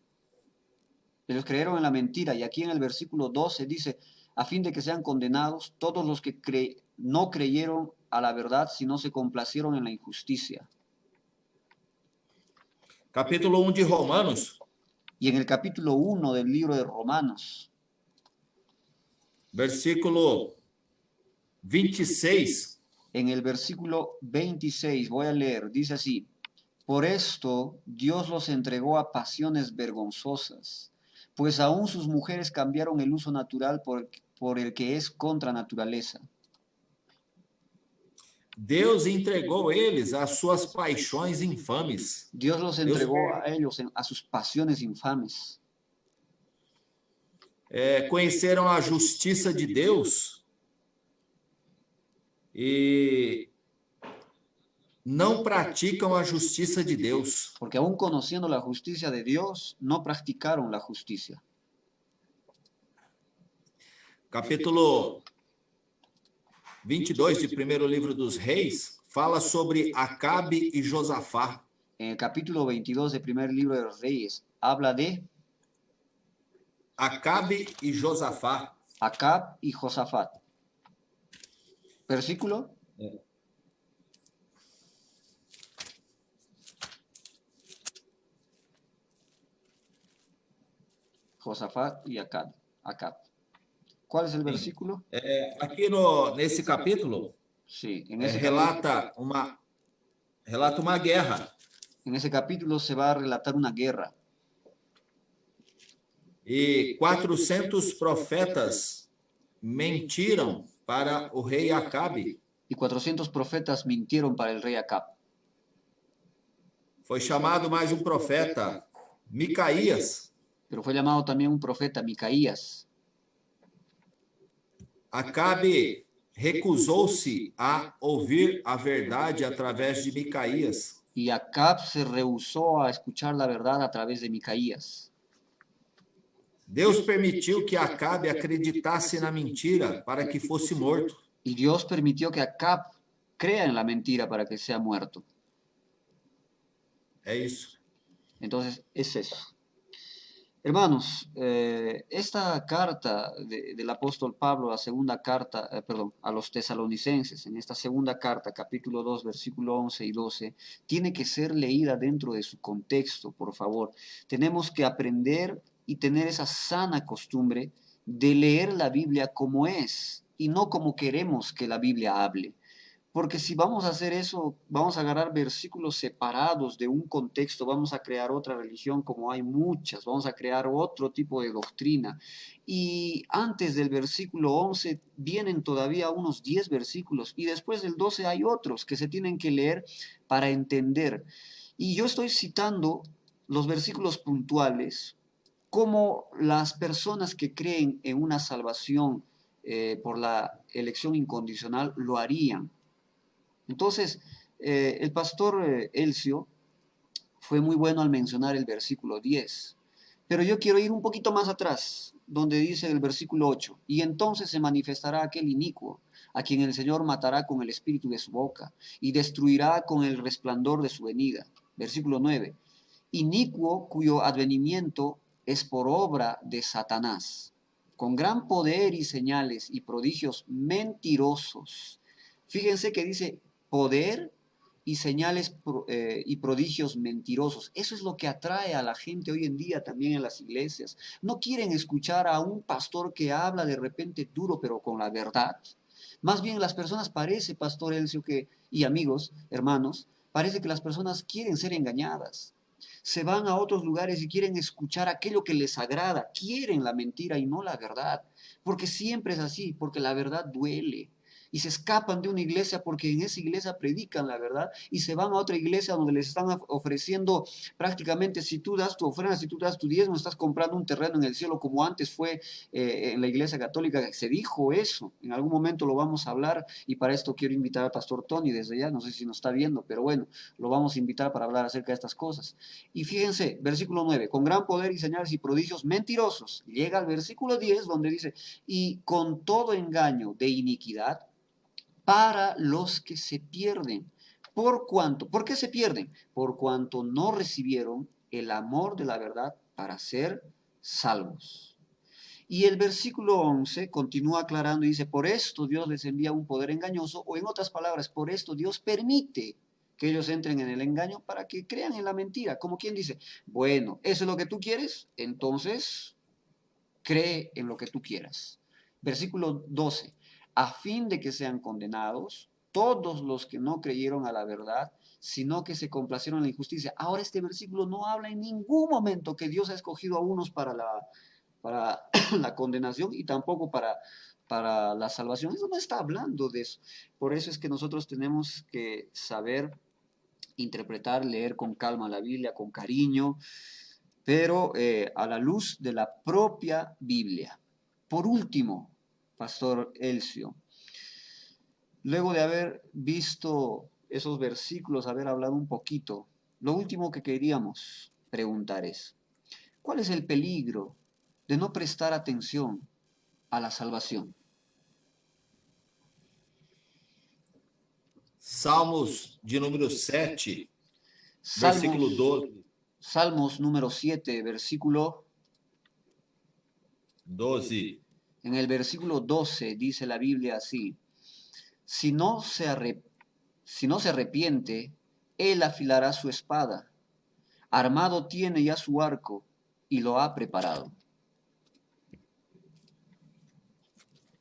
Ellos creyeron en la mentira. Y aquí en el versículo 12 dice, a fin de que sean condenados todos los que no creyeron a la verdad, sino se complacieron en la injusticia.
capítulo 1 de Romanos,
Y en el capítulo 1 del libro de Romanos,
versículo 26,
en el versículo 26, voy a leer, dice así, por esto Dios los entregó a pasiones vergonzosas, pues aún sus mujeres cambiaron el uso natural por el que es contra naturaleza.
Deus entregou eles às suas paixões infames.
Dios los entregó a ellos a sus pasiones infames.
Conheceram a justiça de Deus e não praticam a justiça de Deus.
Porque aún conociendo la justicia de Dios, no practicaron la justicia.
Capítulo 22 de primeiro livro dos Reis fala sobre Acabe e Josafá.
En el capítulo 22 del primer libro de los Reyes, habla de
Acabe e Josafá.
Acab y Josafat. Versículo. Josafat y Acab. ¿Cuál es el versículo?
Aqui nesse capítulo,
Sí, en ese
relata uma guerra.
En ese capítulo se va a relatar una guerra.
E 400 profetas mentiram para o rei Acabe.
Y 400 profetas mintieron para el rey Acab.
Foi chamado mais um profeta, Micaías.
Pero fue llamado también un profeta, Micaías.
Acabe recusou-se a ouvir a verdade através de Micaías.
Y Acab se rehusó a escuchar la verdad a través de Micaías.
Deus permitiu que Acabe acreditasse na mentira para que fosse morto.
Y Dios permitió que Acab crea en la mentira para que sea muerto.
É isso.
Entonces, es eso. Hermanos, esta carta del apóstol Pablo, la segunda carta, a los tesalonicenses, en esta segunda carta, capítulo 2, versículo 11 y 12, tiene que ser leída dentro de su contexto, por favor. Tenemos que aprender y tener esa sana costumbre de leer la Biblia como es y no como queremos que la Biblia hable. Porque si vamos a hacer eso, vamos a agarrar versículos separados de un contexto, vamos a crear otra religión como hay muchas, vamos a crear otro tipo de doctrina. Y antes del versículo 11 vienen todavía unos 10 versículos y después del 12 hay otros que se tienen que leer para entender. Y yo estoy citando los versículos puntuales como las personas que creen en una salvación por la elección incondicional lo harían. Entonces, el pastor Elcio fue muy bueno al mencionar el versículo 10, pero yo quiero ir un poquito más atrás, donde dice el versículo 8, y entonces se manifestará aquel inicuo, a quien el Señor matará con el espíritu de su boca, y destruirá con el resplandor de su venida. Versículo 9, inicuo cuyo advenimiento es por obra de Satanás, con gran poder y señales y prodigios mentirosos. Fíjense que dice poder y señales y prodigios mentirosos. Eso es lo que atrae a la gente hoy en día también en las iglesias. No quieren escuchar a un pastor que habla de repente duro, pero con la verdad. Más bien las personas parece, pastor Elcio, y amigos, hermanos, parece que las personas quieren ser engañadas. Se van a otros lugares y quieren escuchar aquello que les agrada. Quieren la mentira y no la verdad. Porque siempre es así, porque la verdad duele. y se escapan de una iglesia porque en esa iglesia predican la verdad y se van a otra iglesia donde les están ofreciendo prácticamente, si tú das tu ofrenda, si tú das tu diezmo, estás comprando un terreno en el cielo, como antes fue en la iglesia católica. Se dijo eso, en algún momento lo vamos a hablar, y para esto quiero invitar al pastor Tony desde ya, no sé si nos está viendo, pero bueno, lo vamos a invitar para hablar acerca de estas cosas. Y fíjense, versículo 9, con gran poder y señales y prodigios mentirosos. Llega al versículo 10 donde dice, y con todo engaño de iniquidad para los que se pierden. ¿Por cuánto? ¿Por qué se pierden? Por cuanto no recibieron el amor de la verdad para ser salvos. Y el versículo 11 continúa aclarando y dice, por esto Dios les envía un poder engañoso, o en otras palabras, por esto Dios permite que ellos entren en el engaño para que crean en la mentira. Como quien dice, bueno, ¿eso es lo que tú quieres? Entonces, cree en lo que tú quieras. Versículo 12, a fin de que sean condenados todos los que no creyeron a la verdad, sino que se complacieron en la injusticia. Ahora este versículo no habla en ningún momento que Dios ha escogido a unos para la condenación y tampoco para la salvación. Eso no está hablando de eso. Por eso es que nosotros tenemos que saber interpretar, leer con calma la Biblia, con cariño, pero a la luz de la propia Biblia. Por último, Pastor Elcio, luego de haber visto esos versículos, haber hablado un poquito, lo último que queríamos preguntar es, ¿cuál es el peligro de no prestar atención a la salvación?
Salmos de número 7, versículo
Salmos,
12.
Salmos número 7, versículo,
12.
en el versículo 12 dice la Biblia así, si no se, si no se arrepiente, él afilará su espada, armado tiene ya su arco y lo ha preparado.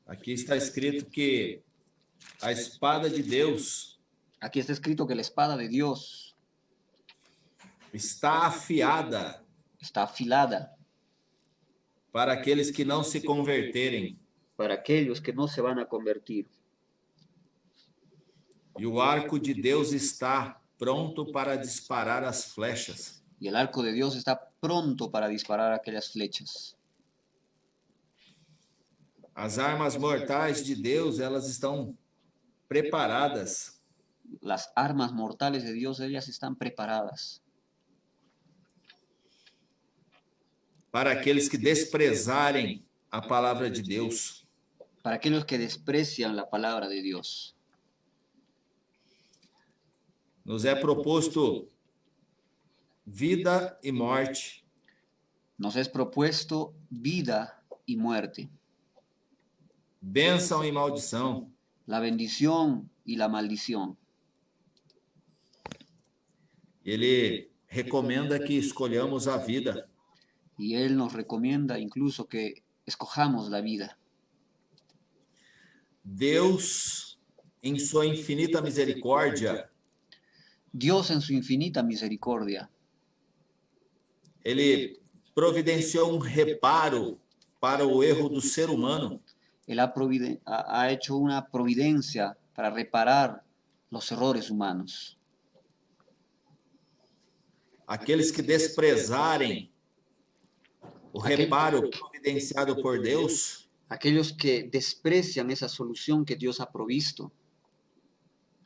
Aqui está escrito que a espada de Deus
Aquí está escrito que la espada de Dios
está afiada
está afilada
para aqueles que não se converterem.
para aquellos que no se van a convertir.
E o arco de Deus está pronto para disparar as flechas.
Y el arco de Dios está pronto para disparar aquellas flechas.
As armas mortais de Deus, elas estão preparadas
Las armas mortales de Dios, ellas están preparadas
para aqueles que desprezarem a palavra de Deus.
para aquellos que desprecian la palabra de Dios.
Nos é proposto vida e morte,
Nos es propuesto vida y muerte,
bênção e maldição.
la bendición y la maldición.
Ele recomenda que escolhamos a vida.
Y Él nos recomienda incluso que escojamos la vida.
Deus, em sua infinita misericórdia,
Dios en su infinita misericordia,
ele providenciou um reparo para o erro do ser humano.
Él ha hecho una providencia para reparar los errores humanos.
Aqueles que desprezarem o reparo providenciado por Deus,
Aquellos que desprecian esa solución que Dios ha provisto,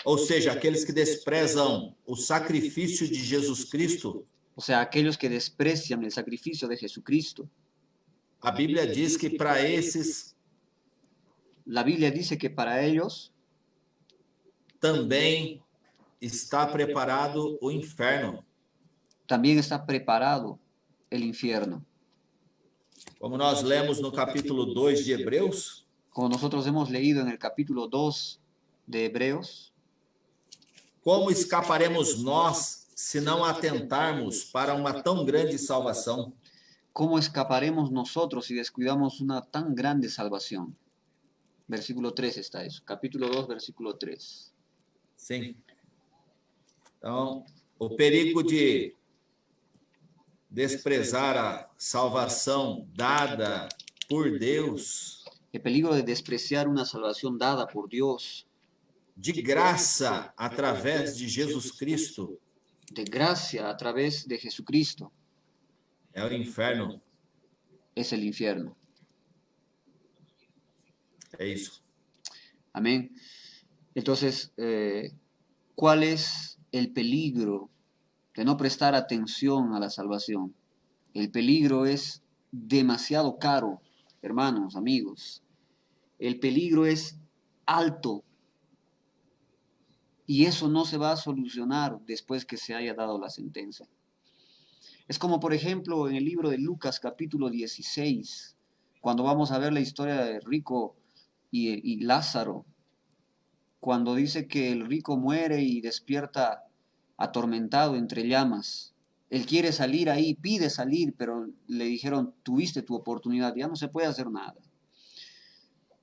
ou seja, aqueles que desprezam o sacrifício de Jesus Cristo,
o sea, aquellos que desprecian el sacrificio de Jesucristo.
a Bíblia diz que para esses
La Biblia dice que para ellos
também está preparado o inferno.
también está preparado el infierno.
Como nós lemos no capítulo 2 de Hebreus,
Como nosotros hemos leído en el capítulo 2 de Hebreos,
como escaparemos nós se não atentarmos para uma tão grande salvação?
¿cómo escaparemos nosotros si descuidamos una tan grande salvación? Versículo 3 está eso, capítulo 2, versículo 3.
Sim. Então, o perigo de desprezar a salvação dada por Deus
el peligro de despreciar una salvación dada por Dios,
de graça através de Jesus Cristo,
de gracia a través de Jesucristo,
é o inferno.
es el infierno.
É isso.
Amén. Entonces, ¿cuál es el peligro de no prestar atención a la salvación? El peligro es demasiado caro, hermanos, amigos. El peligro es alto y eso no se va a solucionar después que se haya dado la sentencia. Es como, por ejemplo, en el libro de Lucas capítulo 16, cuando vamos a ver la historia de rico y Lázaro, cuando dice que el rico muere y despierta atormentado entre llamas. Él quiere salir ahí, pide salir, pero le dijeron, tuviste tu oportunidad, ya no se puede hacer nada.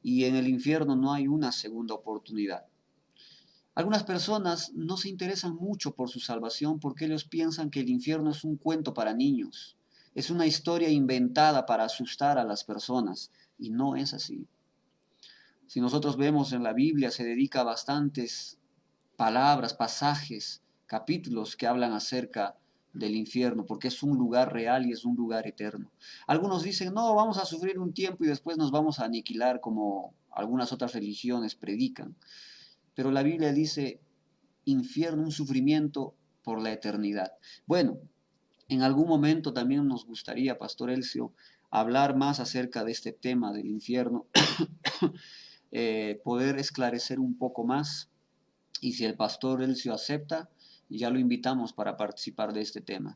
Y en el infierno no hay una segunda oportunidad. Algunas personas no se interesan mucho por su salvación porque ellos piensan que el infierno es un cuento para niños, es una historia inventada para asustar a las personas, y no es así. Si nosotros vemos en la Biblia, se dedica a bastantes palabras, pasajes, capítulos que hablan acerca del infierno, porque es un lugar real y es un lugar eterno. Algunos dicen, no, vamos a sufrir un tiempo y después nos vamos a aniquilar como algunas otras religiones predican. Pero la Biblia dice, infierno, un sufrimiento por la eternidad. Bueno, en algún momento también nos gustaría, Pastor Elcio, hablar más acerca de este tema del infierno, poder esclarecer un poco más, y si el pastor Elcio acepta, ya lo invitamos para participar de este tema.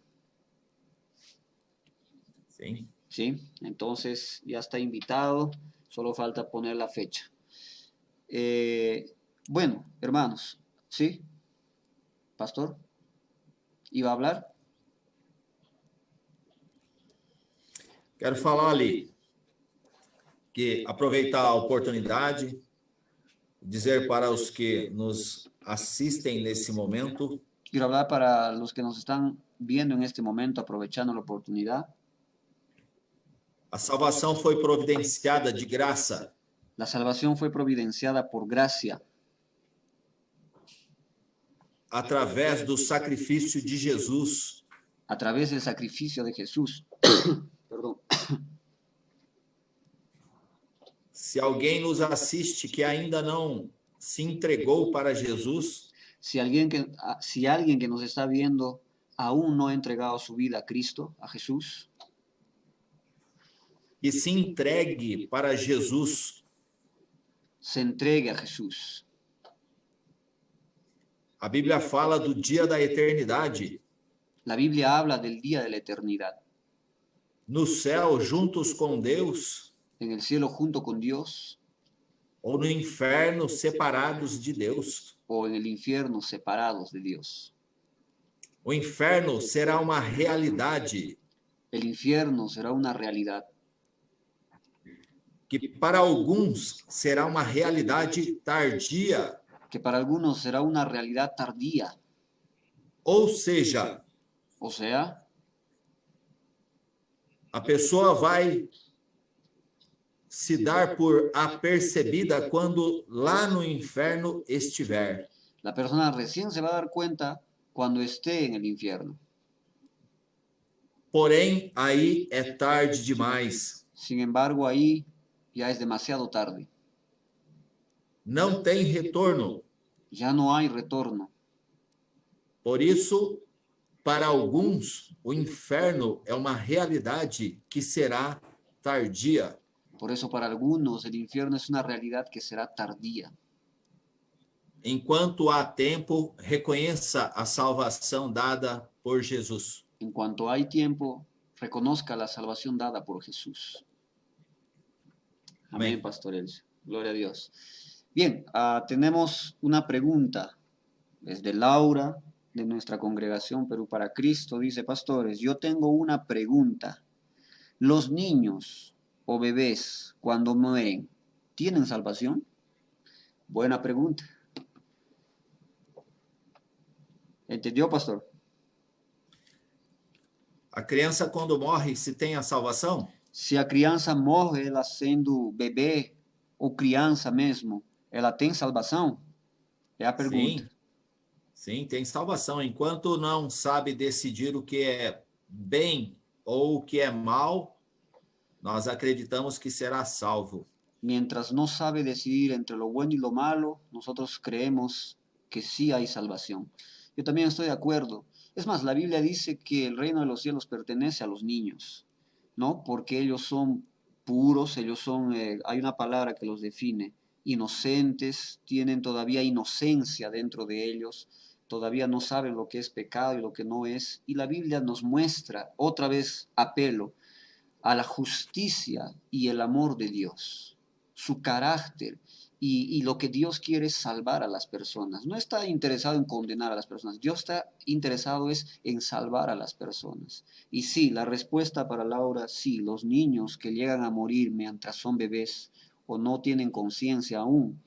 Sim.
¿Sí? Entonces ya está invitado, solo falta poner la fecha. Bueno, hermanos, ¿sí? Pastor, ¿iba a hablar?
Quero falar ali que aproveitar a oportunidade, dizer para os que nos assistem nesse momento
Quiero hablar para los que nos están viendo en este momento, aprovechando la oportunidad.
a salvação foi providenciada de graça.
La salvación fue providenciada por gracia,
através do sacrifício de Jesus.
a través del sacrificio de Jesús. Perdón.
Se alguém nos assiste que ainda não se entregou para Jesus,
Si alguien que nos está viendo aún no ha entregado su vida a Cristo, a Jesús,
que se entregue para Jesus.
se entregue a Jesús.
A Bíblia fala do dia da eternidade.
La Biblia habla del día de la eternidad.
No céu, juntos com Deus,
En el cielo junto con Dios,
ou no inferno, separados de Deus.
o en el infierno separados de Dios.
O inferno será uma realidade.
El infierno será una realidad.
Que para alguns será uma realidade tardia.
Que para algunos será una realidad tardía.
Ou seja,
O sea,
a pessoa vai se dar por apercebida quando lá no inferno estiver.
la persona recién se va a dar cuenta cuando esté en el infierno.
Porém, aí é tarde demais.
Sin embargo, ahí ya es demasiado tarde.
Não tem retorno.
Ya no hay retorno.
Por isso, para alguns, o inferno é uma realidade que será tardia.
Por eso para algunos el infierno es una realidad que será tardía.
Enquanto há tempo, reconheça a salvação dada por Jesus.
En cuanto hay tiempo, reconozca la salvación dada por Jesús. Amén,
Amén.
Pastor Elcio. Gloria a Dios. Bien, tenemos una pregunta desde Laura, de nuestra congregación Perú para Cristo. Dice, pastores, yo tengo una pregunta. ¿Los niños o bebés cuando mueren tienen salvación? Buena pregunta. ¿Entendió, pastor?
A criança, quando morre, se tem a salvação?
Se a criança morre, ela sendo bebê, ou criança mesmo, ela tem salvação? É a pergunta.
Sim, sim, tem salvação. Enquanto não sabe decidir o que é bem ou o que é mal, nós acreditamos que será salvo.
Mientras no sabe decidir entre lo bueno y lo malo, nosotros creemos que sí hay salvación. Yo también estoy de acuerdo. Es más, la Biblia dice que el reino de los cielos pertenece a los niños, ¿no? Porque ellos son puros, ellos son, hay una palabra que los define, inocentes, tienen todavía inocencia dentro de ellos, todavía no saben lo que es pecado y lo que no es. Y la Biblia nos muestra, otra vez apelo, a la justicia y el amor de Dios, su carácter y lo que Dios quiere es salvar a las personas. No está interesado en condenar a las personas, Dios está interesado es en salvar a las personas. Y sí, la respuesta para Laura, sí, los niños que llegan a morir mientras son bebés o no tienen conciencia aún,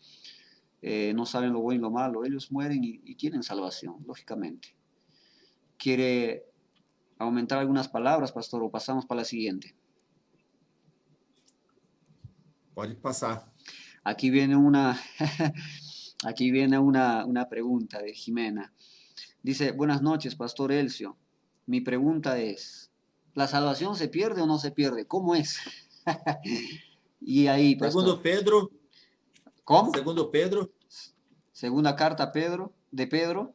no saben lo bueno y lo malo, ellos mueren y tienen salvación, lógicamente. ¿Quiere aumentar algunas palabras, pastor, o pasamos para la siguiente?
Pode passar.
Aquí viene aquí viene una pregunta de Jimena. Dice, buenas noches, Pastor Elcio. Mi pregunta es, ¿la salvación se pierde o no se pierde? ¿Cómo es? Y ahí, Pastor.
Segundo Pedro,
¿Cómo?
segundo Pedro,
Segunda carta Pedro, de Pedro,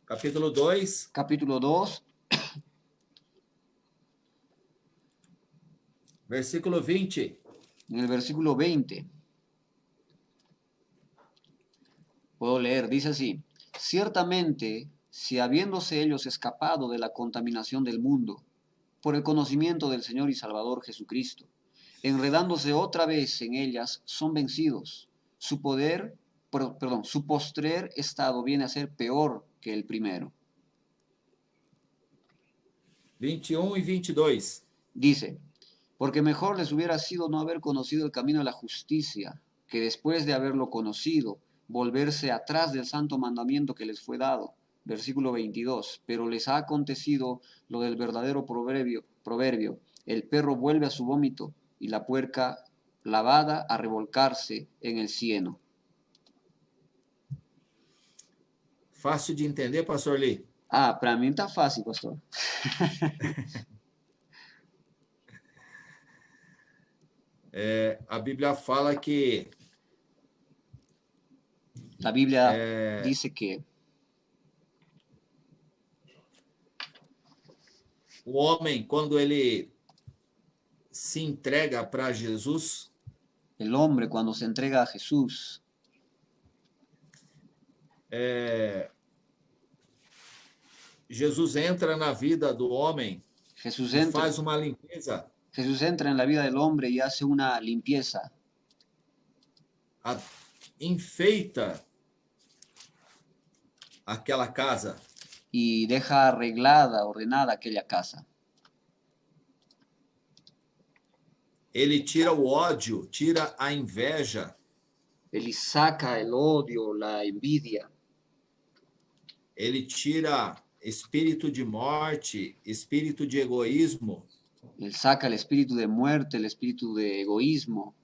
capítulo 2,
capítulo 2,
versículo 20.
en el versículo 20. Puedo leer, dice así, ciertamente, si habiéndose ellos escapado de la contaminación del mundo, por el conocimiento del Señor y Salvador Jesucristo, enredándose otra vez en ellas, son vencidos. Su poder, perdón, su postrer estado viene a ser peor que el primero.
21 y 22.
Dice, porque mejor les hubiera sido no haber conocido el camino de la justicia, que después de haberlo conocido, volverse atrás del santo mandamiento que les fue dado. Versículo 22, pero les ha acontecido lo del verdadero proverbio, el perro vuelve a su vómito y la puerca lavada a revolcarse en el cieno.
Fácil de entender, pastor Lee?
Ah, para mí está fácil, pastor.
A Bíblia fala que
La Biblia dice que
o homem, quando ele se entrega para Jesus,
el hombre cuando se entrega a Jesús,
Jesus entra na vida do homem
Jesús
e
entra,
faz uma limpeza,
Jesús entra en la vida del hombre y hace una limpieza,
enfeita aquela casa.
y deja arreglada, ordenada aquella casa.
Ele tira o ódio, tira a inveja,
Él saca el odio, la envidia,
ele tira espírito de morte, espírito de egoísmo,
él saca el espíritu de muerte, el espíritu de egoísmo,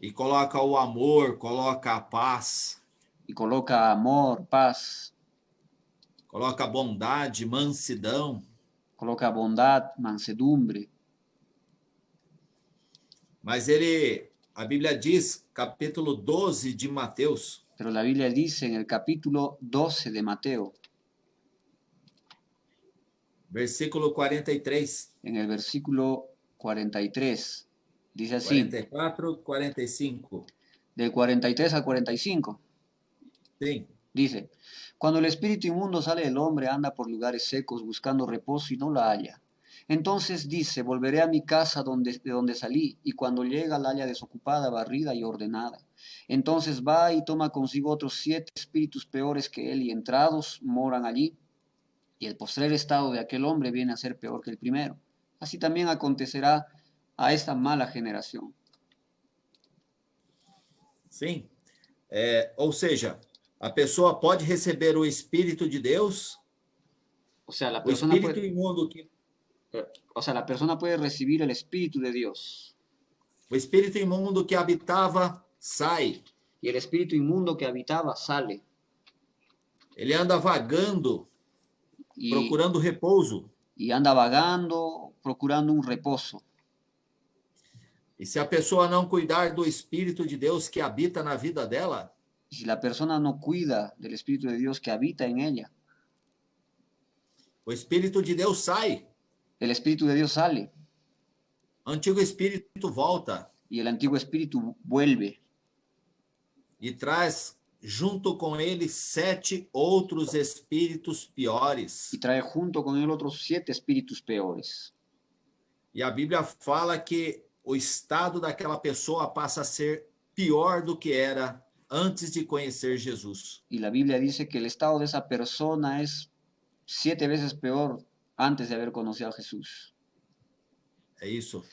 e coloca o amor, coloca a paz,
y coloca amor, paz,
coloca bondade, mansidão.
coloca bondad, mansedumbre.
Mas a Bíblia diz, capítulo 12 de Mateus,
Pero la Biblia dice en el capítulo 12 de Mateo,
versículo 43,
en el versículo 43, dice así,
44, 45.
del 43 al 45,
Sim.
dice, cuando el espíritu inmundo sale del hombre, anda por lugares secos buscando reposo y no la halla. Entonces dice, volveré a mi casa de donde salí, y cuando llega la halla desocupada, barrida y ordenada. Entonces va y toma consigo otros 7 espíritus peores que él, y entrados moran allí. Y el postrer estado de aquel hombre viene a ser peor que el primero. Así también acontecerá a esta mala generación.
Sim. Ou seja, a pessoa pode receber o Espírito de Deus,
O sea, la
o
persona
Espírito
puede,
imundo que
la persona puede recibir el Espíritu de Dios.
O espírito imundo que habitava sai.
y el espíritu inmundo que habitaba sale
Ele anda vagando,
y,
procurando repouso.
y anda vagando, procurando un reposo.
E se a pessoa não cuidar do Espírito de Deus que habita na vida dela,
Y si la persona no cuida del Espíritu de Dios que habita en ella,
o Espírito de Deus sai,
el Espíritu de Dios sale
o antigo espírito volta
y el antiguo espíritu vuelve
e traz junto com ele 7 outros espíritos piores.
y trae junto con él otros 7 espíritus peores.
E a Bíblia fala que o estado daquela pessoa passa a ser pior do que era antes de conhecer Jesus.
Y la Biblia dice que el estado de esa persona es 7 veces peor antes de haber conocido a Jesús.
É isso.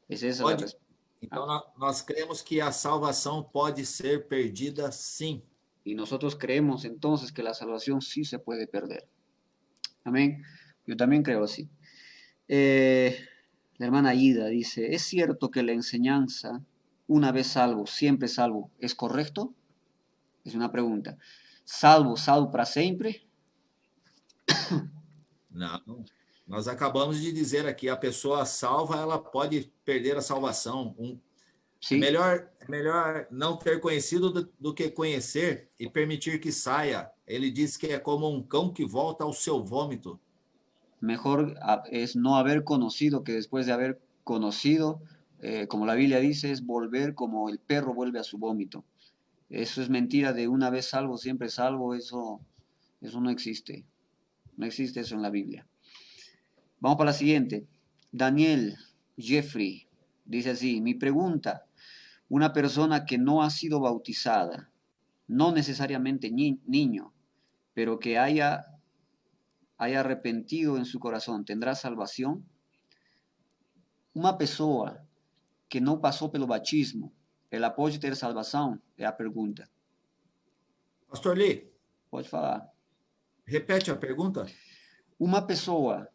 Es esa la
Pode,
respuesta.
então, nós cremos que a salvação pode ser perdida sim.
Y nosotros creemos entonces que la salvación sí se puede perder. Amén. Yo también creo así. La hermana Ida dice, ¿es cierto que la enseñanza, una vez salvo, siempre salvo, es correcto? Es una pregunta. ¿Salvo, salvo para siempre?
Não. Nós acabamos de dizer aqui, a pessoa salva, ela pode perder a salvação.
¿Sí?
É melhor não ter conhecido do que conhecer e permitir que saia. Ele diz que é como um cão que volta ao seu vômito.
Mejor es no haber conocido que después de haber conocido, como la Biblia dice, es volver como el perro vuelve a su vómito. Eso es mentira de una vez salvo, siempre salvo, eso no existe. No existe eso en la Biblia. Vamos para la siguiente. Daniel Jeffrey dice así, mi pregunta, una persona que no ha sido bautizada, no necesariamente niño, pero que haya arrepentido en su corazón, ¿tendrá salvación? Uma pessoa que não passou pelo batismo, ela pode ter salvação? É a pergunta.
Pastor Lee,
Pode falar.
repete a pergunta.
Uma pessoa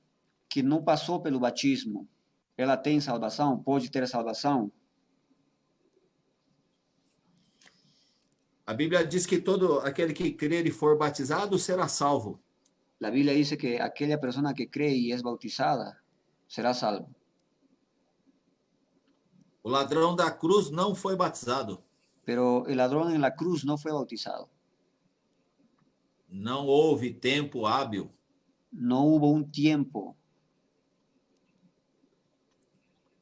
que não passou pelo batismo, ela tem salvação? Pode ter salvação?
A Bíblia diz que todo aquele que crer e for batizado será salvo.
La Biblia dice que aquella persona que cree y es bautizada será salvo.
O ladrão da cruz não foi batizado.
Pero el ladrón en la cruz no fue bautizado.
Não houve tempo hábil.
No hubo un tiempo.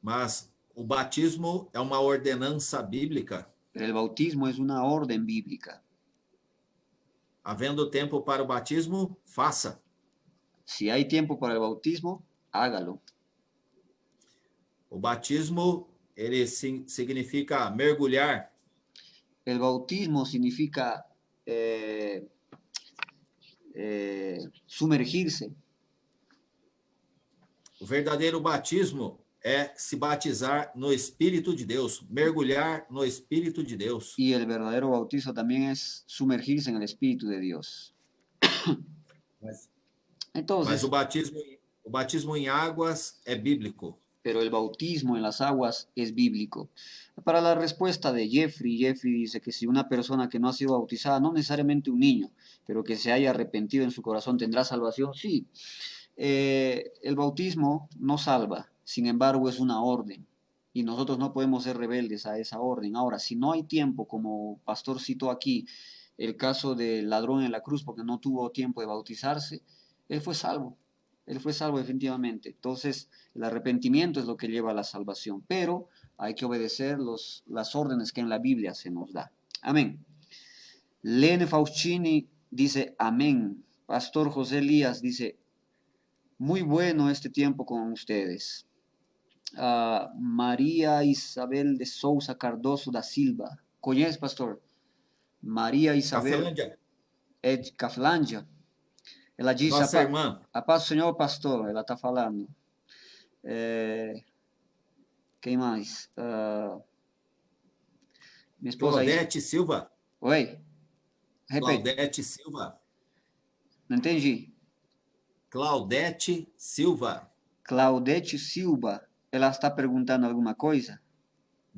Mas o batismo é uma ordenança bíblica.
Pero el bautismo es una orden bíblica.
Havendo tempo para o batismo, faça.
Si hay tiempo para el bautismo, hágalo.
O batismo, ele significa mergulhar.
El bautismo significa sumergirse.
O verdadeiro batismo é se batizar no Espírito de Deus, mergulhar no Espírito de Deus.
Y el verdadero bautizo también es sumergirse en el Espíritu de Dios. Entonces,
Mas o batismo em águas é bíblico.
Pero el bautismo en las aguas es bíblico. Para la respuesta de Jeffrey dice que si una persona que no ha sido bautizada, no necesariamente un niño, pero que se haya arrepentido en su corazón, ¿tendrá salvación? Sí. El bautismo no salva, sin embargo es una orden y nosotros no podemos ser rebeldes a esa orden. Ahora, si no hay tiempo, como pastor citó aquí, el caso del ladrón en la cruz porque no tuvo tiempo de bautizarse, él fue salvo. Él fue salvo definitivamente. Entonces, el arrepentimiento es lo que lleva a la salvación, pero hay que obedecer las órdenes que en la Biblia se nos da. Amén. Lene Faustini dice, amén. Pastor José Elías dice, muy bueno este tiempo con ustedes. María Isabel de Souza Cardoso da Silva. ¿Conoces, pastor? María Isabel de Caflândia. Ela diz,
nossa irmã.
A paz do Senhor, pastor, ela está falando. Quem mais? Minha esposa
Claudete Silva.
Oi? Repete.
Claudete Silva.
Não entendi.
Claudete Silva.
Claudete Silva. Ela está perguntando alguma coisa?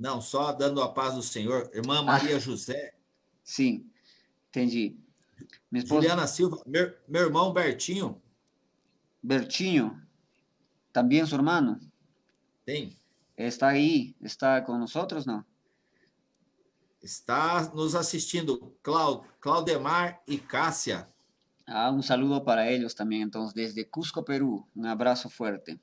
Não, só dando a paz do Senhor. Irmã
Ah,
Maria José,
sim, entendi. Mi esposa,
Juliana Silva, meu irmão Bertinho,
Bertinho, también su hermano,
tem,
está ahí, está con nosotros, ¿no?
está nos assistindo. Claudemar e Cássia.
Ah, un saludo para ellos también, entonces, desde Cusco, Perú, un abrazo fuerte.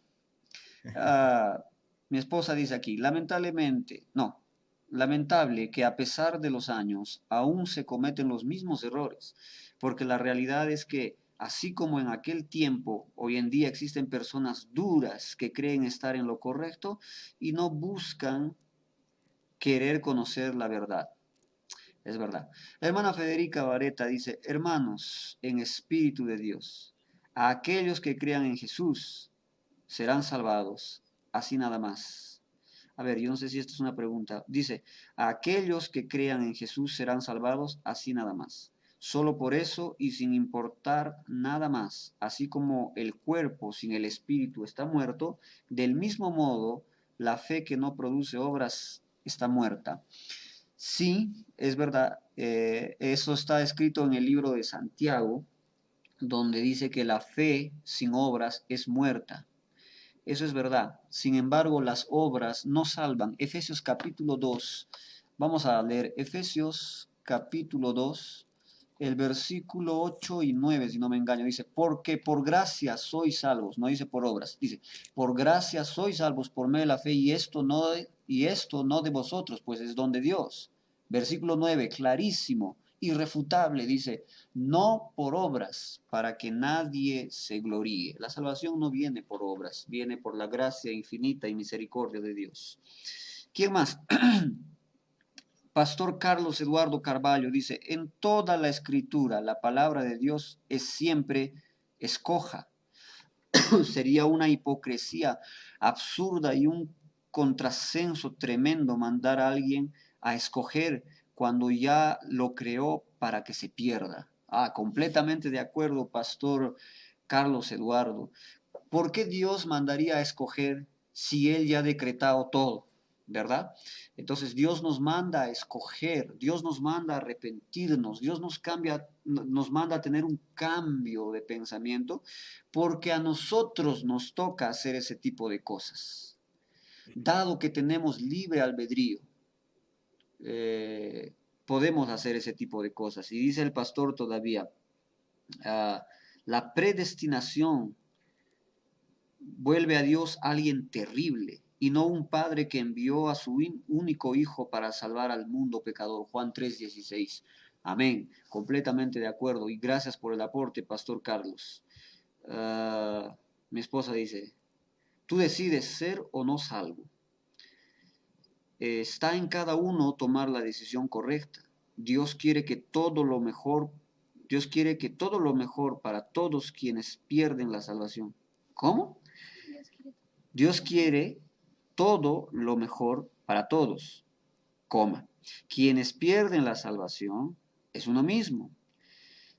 Ah, mi esposa dice aquí, lamentablemente, no, lamentable que a pesar de los años aún se cometen los mismos errores, porque la realidad es que así como en aquel tiempo, hoy en día existen personas duras que creen estar en lo correcto y no buscan querer conocer la verdad. Es verdad. La hermana Federica Vareta dice, hermanos, en espíritu de Dios, a aquellos que crean en Jesús serán salvados, así nada más. A ver, yo no sé si esto es una pregunta. Dice, a aquellos que crean en Jesús serán salvados, así nada más. Solo por eso y sin importar nada más, así como el cuerpo sin el espíritu está muerto, del mismo modo la fe que no produce obras está muerta. Sí, es verdad, eso está escrito en el libro de Santiago, donde dice que la fe sin obras es muerta. Eso es verdad. Sin embargo, las obras no salvan. Efesios capítulo 2. Vamos a leer Efesios capítulo 2, el versículo 8 y 9, si no me engaño. Dice, porque por gracia sois salvos. No dice por obras. Dice, por gracia sois salvos por medio de la fe y esto no de vosotros, pues es don de Dios. Versículo 9, clarísimo, irrefutable, dice, no por obras, para que nadie se gloríe. La salvación no viene por obras, viene por la gracia infinita y misericordia de Dios. ¿Quién más? Pastor Carlos Eduardo Carballo dice, en toda la escritura la palabra de Dios es siempre escoja. Sería una hipocresía absurda y un contrasenso tremendo mandar a alguien a escoger cuando ya lo creó para que se pierda. Ah, completamente de acuerdo, Pastor Carlos Eduardo. ¿Por qué Dios mandaría a escoger si Él ya ha decretado todo? ¿Verdad? Entonces Dios nos manda a escoger, Dios nos manda a arrepentirnos, Dios nos manda a tener un cambio de pensamiento, porque a nosotros nos toca hacer ese tipo de cosas. Dado que tenemos libre albedrío, eh, podemos hacer ese tipo de cosas. Y dice el pastor todavía, la predestinación vuelve a Dios alguien terrible y no un padre que envió a su único hijo para salvar al mundo pecador. Juan 3:16. Amén. Completamente de acuerdo. Y gracias por el aporte, Pastor Carlos. Mi esposa dice, tú decides ser o no salvo. Está en cada uno tomar la decisión correcta. Dios quiere que todo lo mejor, Dios quiere que todo lo mejor para todos quienes pierden la salvación. ¿Cómo? Dios quiere todo lo mejor para todos, coma. Quienes pierden la salvación es uno mismo.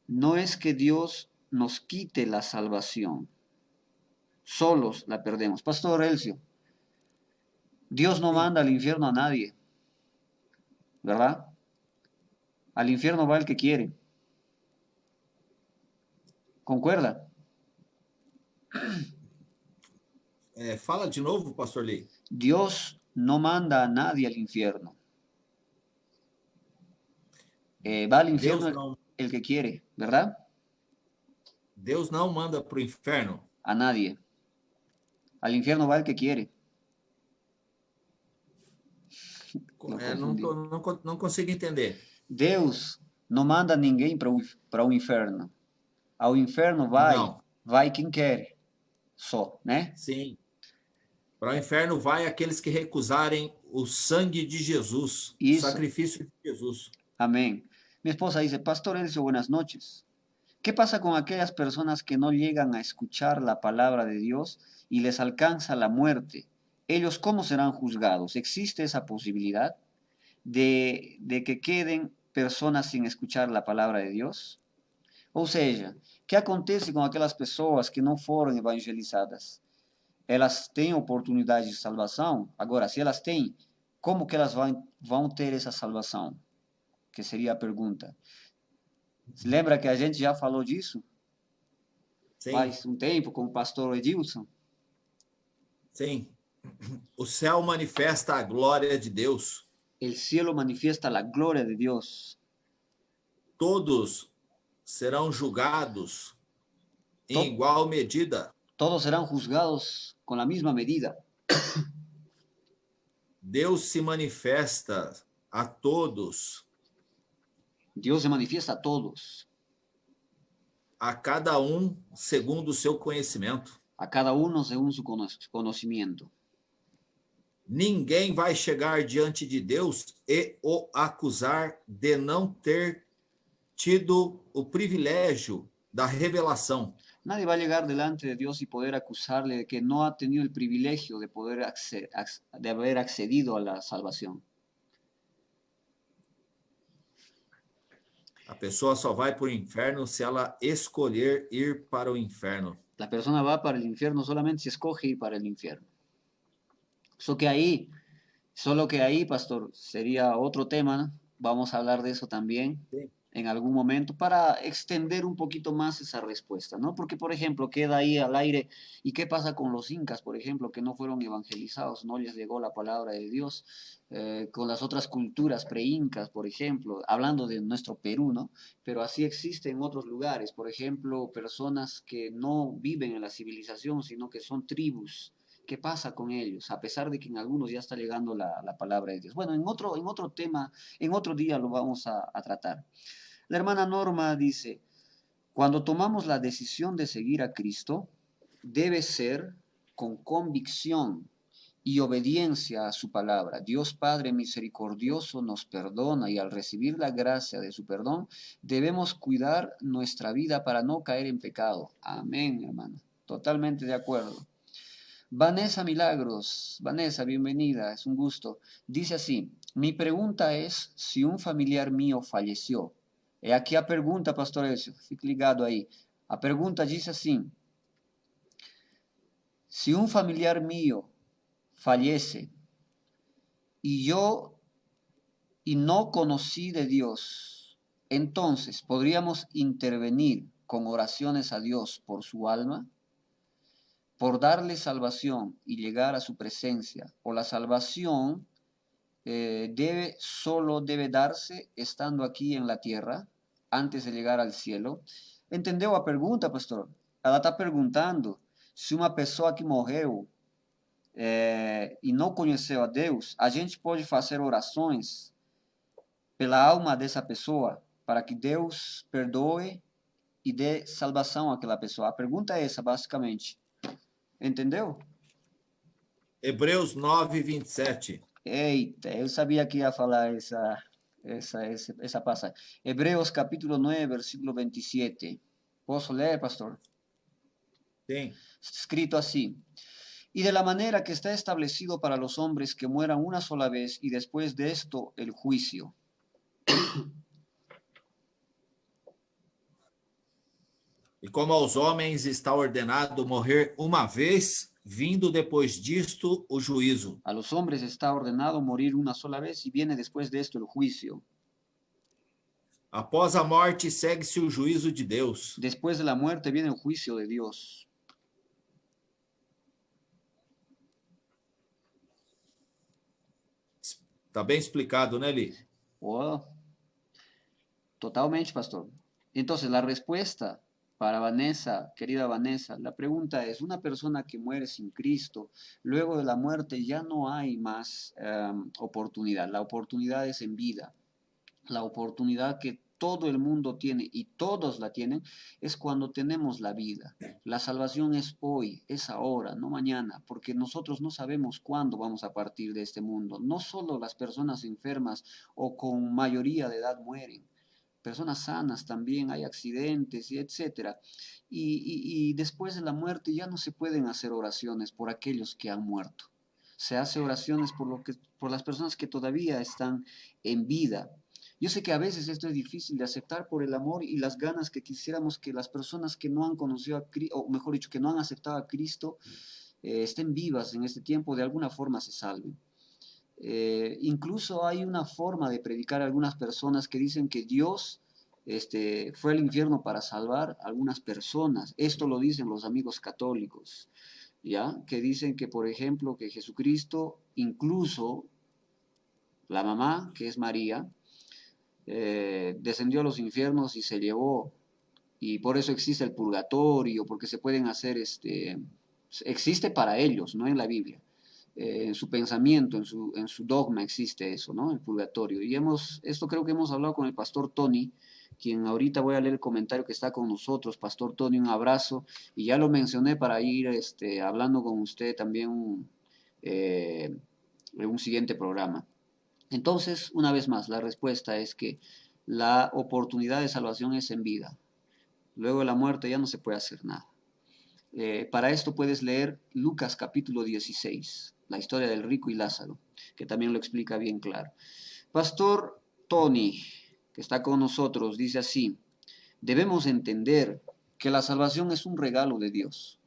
No es que Dios nos quite la salvación, solos la perdemos. Pastor Elcio, Dios no
Sim,
manda al infierno a nadie, ¿verdad? Al infierno va el que quiere. ¿Concuerda?
fala de novo, pastor Lee.
Dios no manda a nadie al infierno. Va al infierno
Deus não,
el que quiere, ¿verdad?
Deus não manda para o inferno.
A nadie. Al infierno va el que quiere. Lo
Não,
confundí.
não consigo entender.
Deus não manda ninguém para o inferno. Ao inferno
Não,
vai quem quer, só, né?
sim. Para o inferno vai aqueles que recusarem o sangue de Jesus, o
Isso,
sacrifício de Jesus.
amén. Mi esposa dice, Pastor Elcio, buenas noches. ¿Qué pasa con aquellas personas que no llegan a escuchar la palabra de Dios y les alcanza la muerte? ¿Ellos cómo serán juzgados? ¿Existe esa posibilidad de que queden personas sin escuchar la palabra de Dios? Ou seja, o que acontece com aquelas pessoas que não foram evangelizadas? Elas têm oportunidade de salvação? Agora, se elas têm, como que elas vão ter essa salvação? Que seria a pergunta. Se lembra que a gente já falou disso?
Sim,
Faz um tempo, com o pastor Edilson?
sim. O céu manifesta a glória de Deus.
El cielo manifiesta la gloria de Dios.
Todos serão julgados em
To-
igual medida.
Todos serán juzgados con la misma medida.
Deus se manifesta a todos,
Dios se manifiesta a todos,
a cada um segundo o seu conhecimento.
a cada uno según su conocimiento.
Ninguém vai chegar diante de Deus e o acusar de não ter tido o privilégio da revelação.
Nadie va a llegar delante de Dios y poder acusarle de que no ha tenido el privilegio de poder de haber accedido a la salvación.
A pessoa só vai para o inferno se ela escolher ir para o inferno.
La persona va para el infierno solamente si escoge ir para el infierno. Solo que ahí, pastor, sería otro tema, ¿no? Vamos a hablar de eso también
Sí.
en algún momento para extender un poquito más esa respuesta, ¿no? Porque, por ejemplo, queda ahí al aire, ¿y qué pasa con los incas, por ejemplo, que no fueron evangelizados, no les llegó la palabra de Dios? Con las otras culturas pre-incas, por ejemplo, hablando de nuestro Perú, ¿no? Pero así existe en otros lugares, por ejemplo, personas que no viven en la civilización, sino que son tribus. ¿Qué pasa con ellos? A pesar de que en algunos ya está llegando la palabra de Dios. Bueno, en otro tema, en otro día lo vamos a tratar. La hermana Norma dice, cuando tomamos la decisión de seguir a Cristo, debe ser con convicción y obediencia a su palabra. Dios Padre misericordioso nos perdona y al recibir la gracia de su perdón, debemos cuidar nuestra vida para no caer en pecado. Amén, hermana. Totalmente de acuerdo. Vanessa Milagros, Vanessa, bienvenida, es un gusto. Dice así, mi pregunta es si un familiar mío falleció. É aqui a pergunta, pastor Elcio, fique ligado aí. A pergunta diz assim, si un familiar mío fallece y no conocí de Dios, entonces podríamos intervenir con oraciones a Dios por su alma, por darle salvación y llegar a su presencia, o la salvación solo debe darse estando aquí en la tierra antes de llegar al cielo. Entendeu a pergunta, pastor? Ela está perguntando se uma pessoa que morreu e não conheceu a Deus, a gente pode fazer orações pela alma dessa pessoa para que Deus perdoe e dê salvação àquela pessoa. A pergunta é essa, basicamente. Entendeu?
Hebreus 9, 27.
Eita, eu sabia que ia falar essa passagem. Hebreus capítulo 9, versículo 27. Posso ler, pastor?
Sim.
Escrito así. Y de la manera que está establecido para los hombres que mueran una sola vez y después de esto el juicio.
E como aos homens está ordenado morrer uma vez, vindo depois disto o juízo.
A los hombres está ordenado morir una sola vez y viene después de esto el juicio.
Após a morte segue-se o juízo de Deus.
Después de la muerte viene el juicio de Dios.
Está bem explicado, né, Li?
Oh, totalmente, pastor. Entonces, la respuesta para Vanessa, querida Vanessa, la pregunta es, una persona que muere sin Cristo, luego de la muerte ya no hay más oportunidad. La oportunidad es en vida. La oportunidad que todo el mundo tiene y todos la tienen es cuando tenemos la vida. La salvación es hoy, es ahora, no mañana, porque nosotros no sabemos cuándo vamos a partir de este mundo. No solo las personas enfermas o con mayoría de edad mueren, personas sanas también, hay accidentes y etcétera. Y después de la muerte ya no se pueden hacer oraciones por aquellos que han muerto. Se hace oraciones por las personas que todavía están en vida. Yo sé que a veces esto es difícil de aceptar por el amor y las ganas que quisiéramos que las personas que no han conocido a Cristo, o mejor dicho, que no han aceptado a Cristo, estén vivas en este tiempo, de alguna forma se salven. Incluso hay una forma de predicar a algunas personas que dicen que Dios fue al infierno para salvar a algunas personas. Esto lo dicen los amigos católicos, ¿ya? Que dicen que, por ejemplo, que Jesucristo, incluso la mamá, que es María, descendió a los infiernos y se llevó, y por eso existe el purgatorio, porque se pueden hacer, existe para ellos, no en la Biblia. En su pensamiento, en su dogma existe eso, ¿no? El purgatorio. Y esto creo que hemos hablado con el pastor Tony, quien ahorita voy a leer el comentario que está con nosotros. Pastor Tony, un abrazo. Y ya lo mencioné para ir hablando con usted también en un siguiente programa. Entonces, una vez más, la respuesta es que la oportunidad de salvación es en vida. Luego de la muerte ya no se puede hacer nada. Para esto puedes leer Lucas capítulo 16, la historia del rico y Lázaro, que también lo explica bien claro. Pastor Tony, que está con nosotros, dice así: debemos entender que la salvación es un regalo de Dios,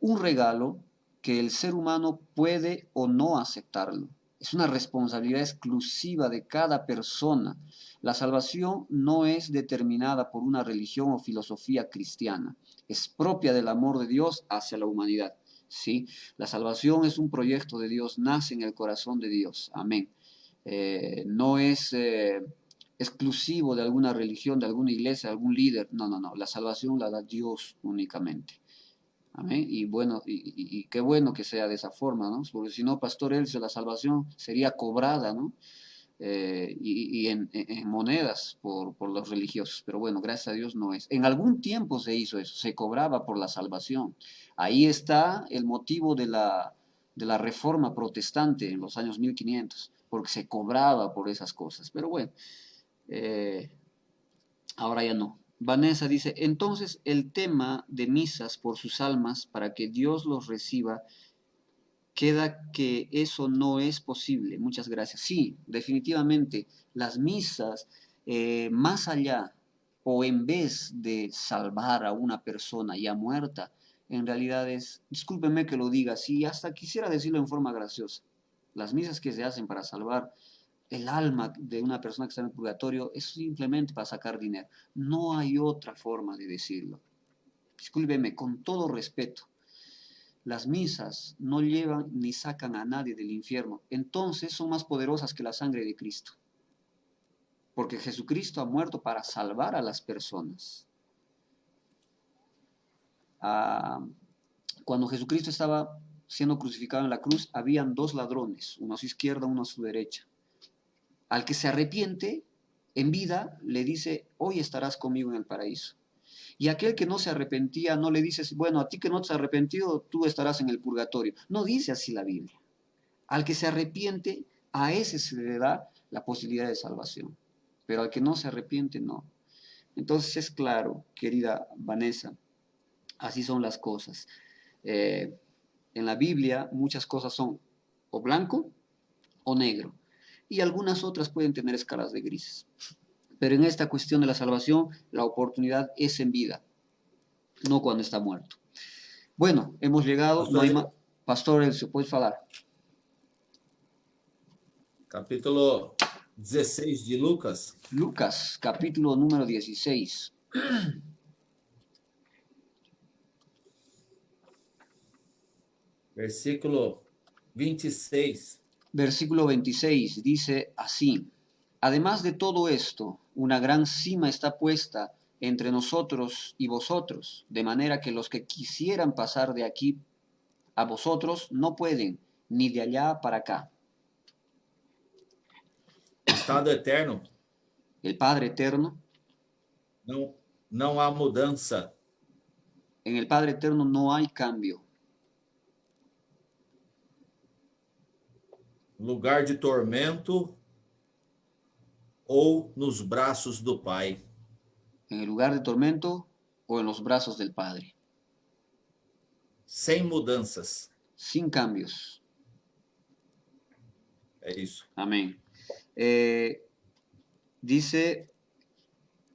un regalo que el ser humano puede o no aceptarlo. Es una responsabilidad exclusiva de cada persona. La salvación no es determinada por una religión o filosofía cristiana. Es propia del amor de Dios hacia la humanidad. ¿Sí? La salvación es un proyecto de Dios, nace en el corazón de Dios. Amén. No es exclusivo de alguna religión, de alguna iglesia, de algún líder. No, no, no. La salvación la da Dios únicamente. Amén. Y bueno, y qué bueno que sea de esa forma, ¿no? Porque si no, Pastor Elcio, la salvación sería cobrada, ¿no? Y en monedas por los religiosos. Pero bueno, gracias a Dios no es. En algún tiempo se hizo eso, se cobraba por la salvación. Ahí está el motivo de la reforma protestante en los años 1500, porque se cobraba por esas cosas. Pero bueno, eh, ahora ya no. Vanessa dice, entonces el tema de misas por sus almas para que Dios los reciba, queda que eso no es posible. Muchas gracias. Sí, definitivamente, las misas, más allá o en vez de salvar a una persona ya muerta, en realidad es, discúlpeme que lo diga así, hasta quisiera decirlo en forma graciosa, las misas que se hacen para salvar el alma de una persona que está en el purgatorio es simplemente para sacar dinero. No hay otra forma de decirlo. Discúlpeme, con todo respeto, las misas no llevan ni sacan a nadie del infierno. Entonces son más poderosas que la sangre de Cristo. Porque Jesucristo ha muerto para salvar a las personas. Ah, cuando Jesucristo estaba siendo crucificado en la cruz, habían dos ladrones, uno a su izquierda, uno a su derecha. Al que se arrepiente en vida, le dice, hoy estarás conmigo en el paraíso. Y aquel que no se arrepentía, no le dices, bueno, a ti que no te has arrepentido, tú estarás en el purgatorio. No dice así la Biblia. Al que se arrepiente, a ese se le da la posibilidad de salvación. Pero al que no se arrepiente, no. Entonces es claro, querida Vanessa, así son las cosas. En la Biblia muchas cosas son o blanco o negro. Y algunas otras pueden tener escalas de grises. Pero en esta cuestión de la salvación, la oportunidad es en vida, no cuando está muerto. Bueno, hemos llegado, no hay más.
Pastor,
Pastor Elcio, puedes falar.
capítulo 16 de Lucas,
Lucas, capítulo número 16,
versículo 26.
versículo 26, dice así: además de todo esto, una gran cima está puesta entre nosotros y vosotros, de manera que los que quisieran pasar de aquí a vosotros no pueden, ni de allá para acá.
O estado eterno,
El Padre eterno,
não, não há mudança.
en el Padre eterno no hay cambio.
Lugar de tormento ou nos braços do Pai.
En el lugar de tormento o en los brazos del Padre,
Sem mudanças.
sin cambios.
É isso.
Amén. Dice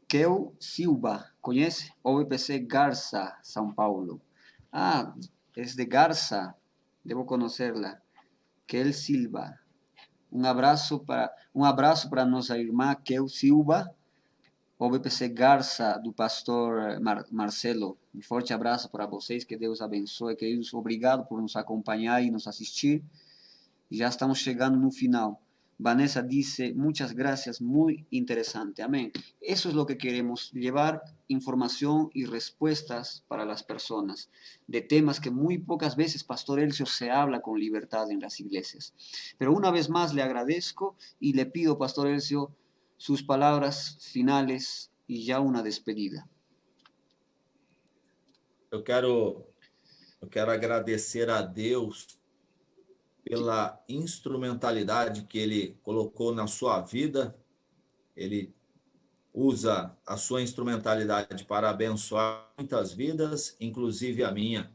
Keu Silva, ¿conoce? OVPC Garza, São Paulo. Ah, es de Garza, debo conocerla. Kel Silva. Um abraço para nossa irmã Kel Silva, o BPC Garça, do pastor Marcelo. Um forte abraço para vocês, que Deus abençoe, queridos. Obrigado por nos acompanhar e nos assistir. Já estamos chegando no final. Vanessa dice, muchas gracias, muy interesante. Amén. Eso es lo que queremos, llevar información y respuestas para las personas de temas que muy pocas veces, Pastor Elcio, se habla con libertad en las iglesias. Pero una vez más le agradezco y le pido, Pastor Elcio, sus palabras finales y ya una despedida.
Eu quero agradecer a Deus pela instrumentalidade que Ele colocou na sua vida. Ele usa a sua instrumentalidade para abençoar muitas vidas, inclusive a minha.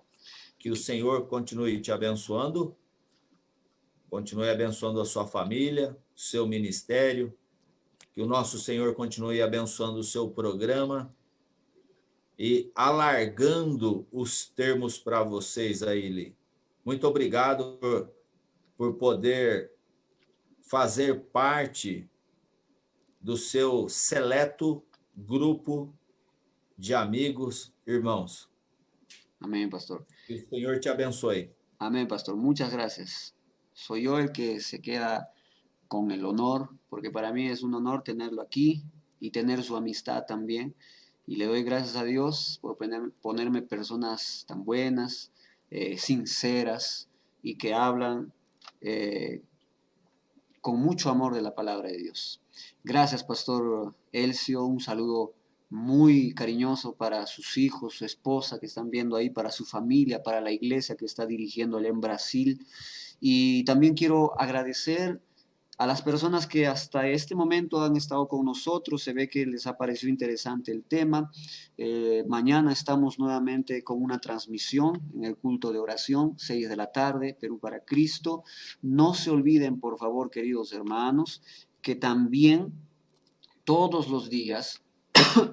Que o Senhor continue te abençoando, continue abençoando a sua família, seu ministério, que o nosso Senhor continue abençoando o seu programa e alargando os termos para vocês aí, Li. Muito obrigado por poder fazer parte do seu seleto grupo de amigos, irmãos.
Amén, pastor.
Que o Senhor te abençoe.
Amén, pastor. Muchas gracias. Soy yo el que se queda con el honor, porque para mí es un honor tenerlo aquí y tener su amistad también. Y le doy gracias a Dios por ponerme personas tan buenas, sinceras y que hablan con mucho amor de la palabra de Dios. Gracias, Pastor Elcio. Un saludo muy cariñoso para sus hijos, su esposa que están viendo ahí, para su familia, para la iglesia que está dirigiéndole en Brasil. Y también quiero agradecer a las personas que hasta este momento han estado con nosotros. Se ve que les ha parecido interesante el tema. Mañana estamos nuevamente con una transmisión en el culto de oración, 6 de la tarde, Perú para Cristo. No se olviden, por favor, queridos hermanos, que también todos los días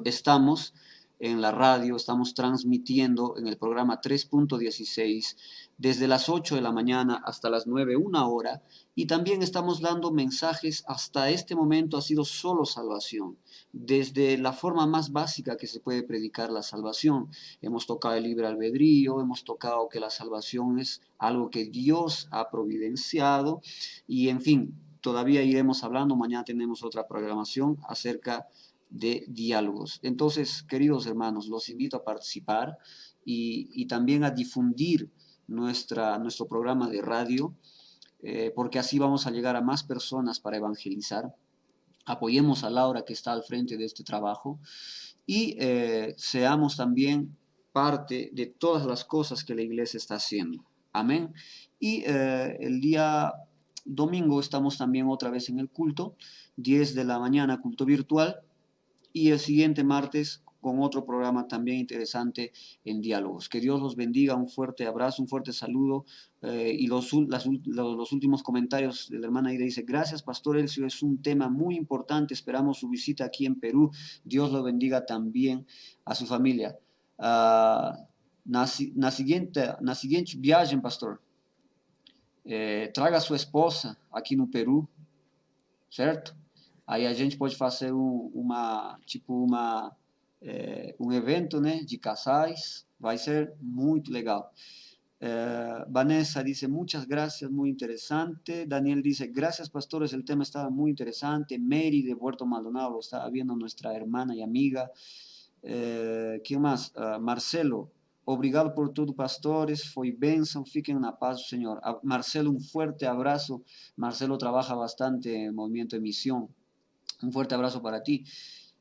estamos en la radio, estamos transmitiendo en el programa 3.16 desde las 8 de la mañana hasta las 9, una hora, y también estamos dando mensajes. Hasta este momento ha sido solo salvación, desde la forma más básica que se puede predicar la salvación. Hemos tocado el libre albedrío, hemos tocado que la salvación es algo que Dios ha providenciado, y en fin, todavía iremos hablando. Mañana tenemos otra programación acerca de diálogos. Entonces, queridos hermanos, los invito a participar y también a difundir nuestro programa de radio, porque así vamos a llegar a más personas para evangelizar. Apoyemos a Laura, que está al frente de este trabajo, y seamos también parte de todas las cosas que la iglesia está haciendo. Amén. Y el día domingo estamos también otra vez en el culto, 10 de la mañana, culto virtual, y el siguiente martes con otro programa también interesante en diálogos. Que Dios los bendiga, un fuerte abrazo, un fuerte saludo. Y los últimos comentarios de la hermana Ida dice, gracias Pastor Elcio, es un tema muy importante, esperamos su visita aquí en Perú. Dios lo bendiga también a su familia. Na seguinte viagem, pastor, traga a sua esposa aqui no Peru, certo? Aí a gente pode fazer um evento, né, de casais. Vai ser muito legal. Vanessa dice, muchas gracias, muy interesante. Daniel dice, gracias pastores, el tema estaba muy interesante. Mary de Puerto Maldonado lo estaba viendo, nuestra hermana y amiga. ¿Quién más? Marcelo, obrigado por tudo, pastores, foi bênção, fiquem na paz do Senhor. Marcelo, un fuerte abrazo. Marcelo trabaja bastante en el movimiento de misión. Un fuerte abrazo para ti.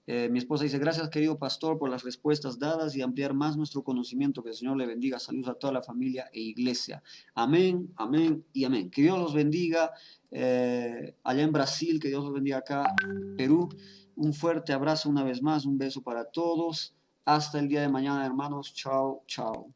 Mi esposa dice, gracias querido pastor por las respuestas dadas y ampliar más nuestro conocimiento. Que el Señor le bendiga. Saludos a toda la familia e iglesia. Amén, amén y amén. Que Dios los bendiga allá en Brasil, que Dios los bendiga acá en Perú. Un fuerte abrazo una vez más, un beso para todos. Hasta el día de mañana, hermanos. Chao, chao.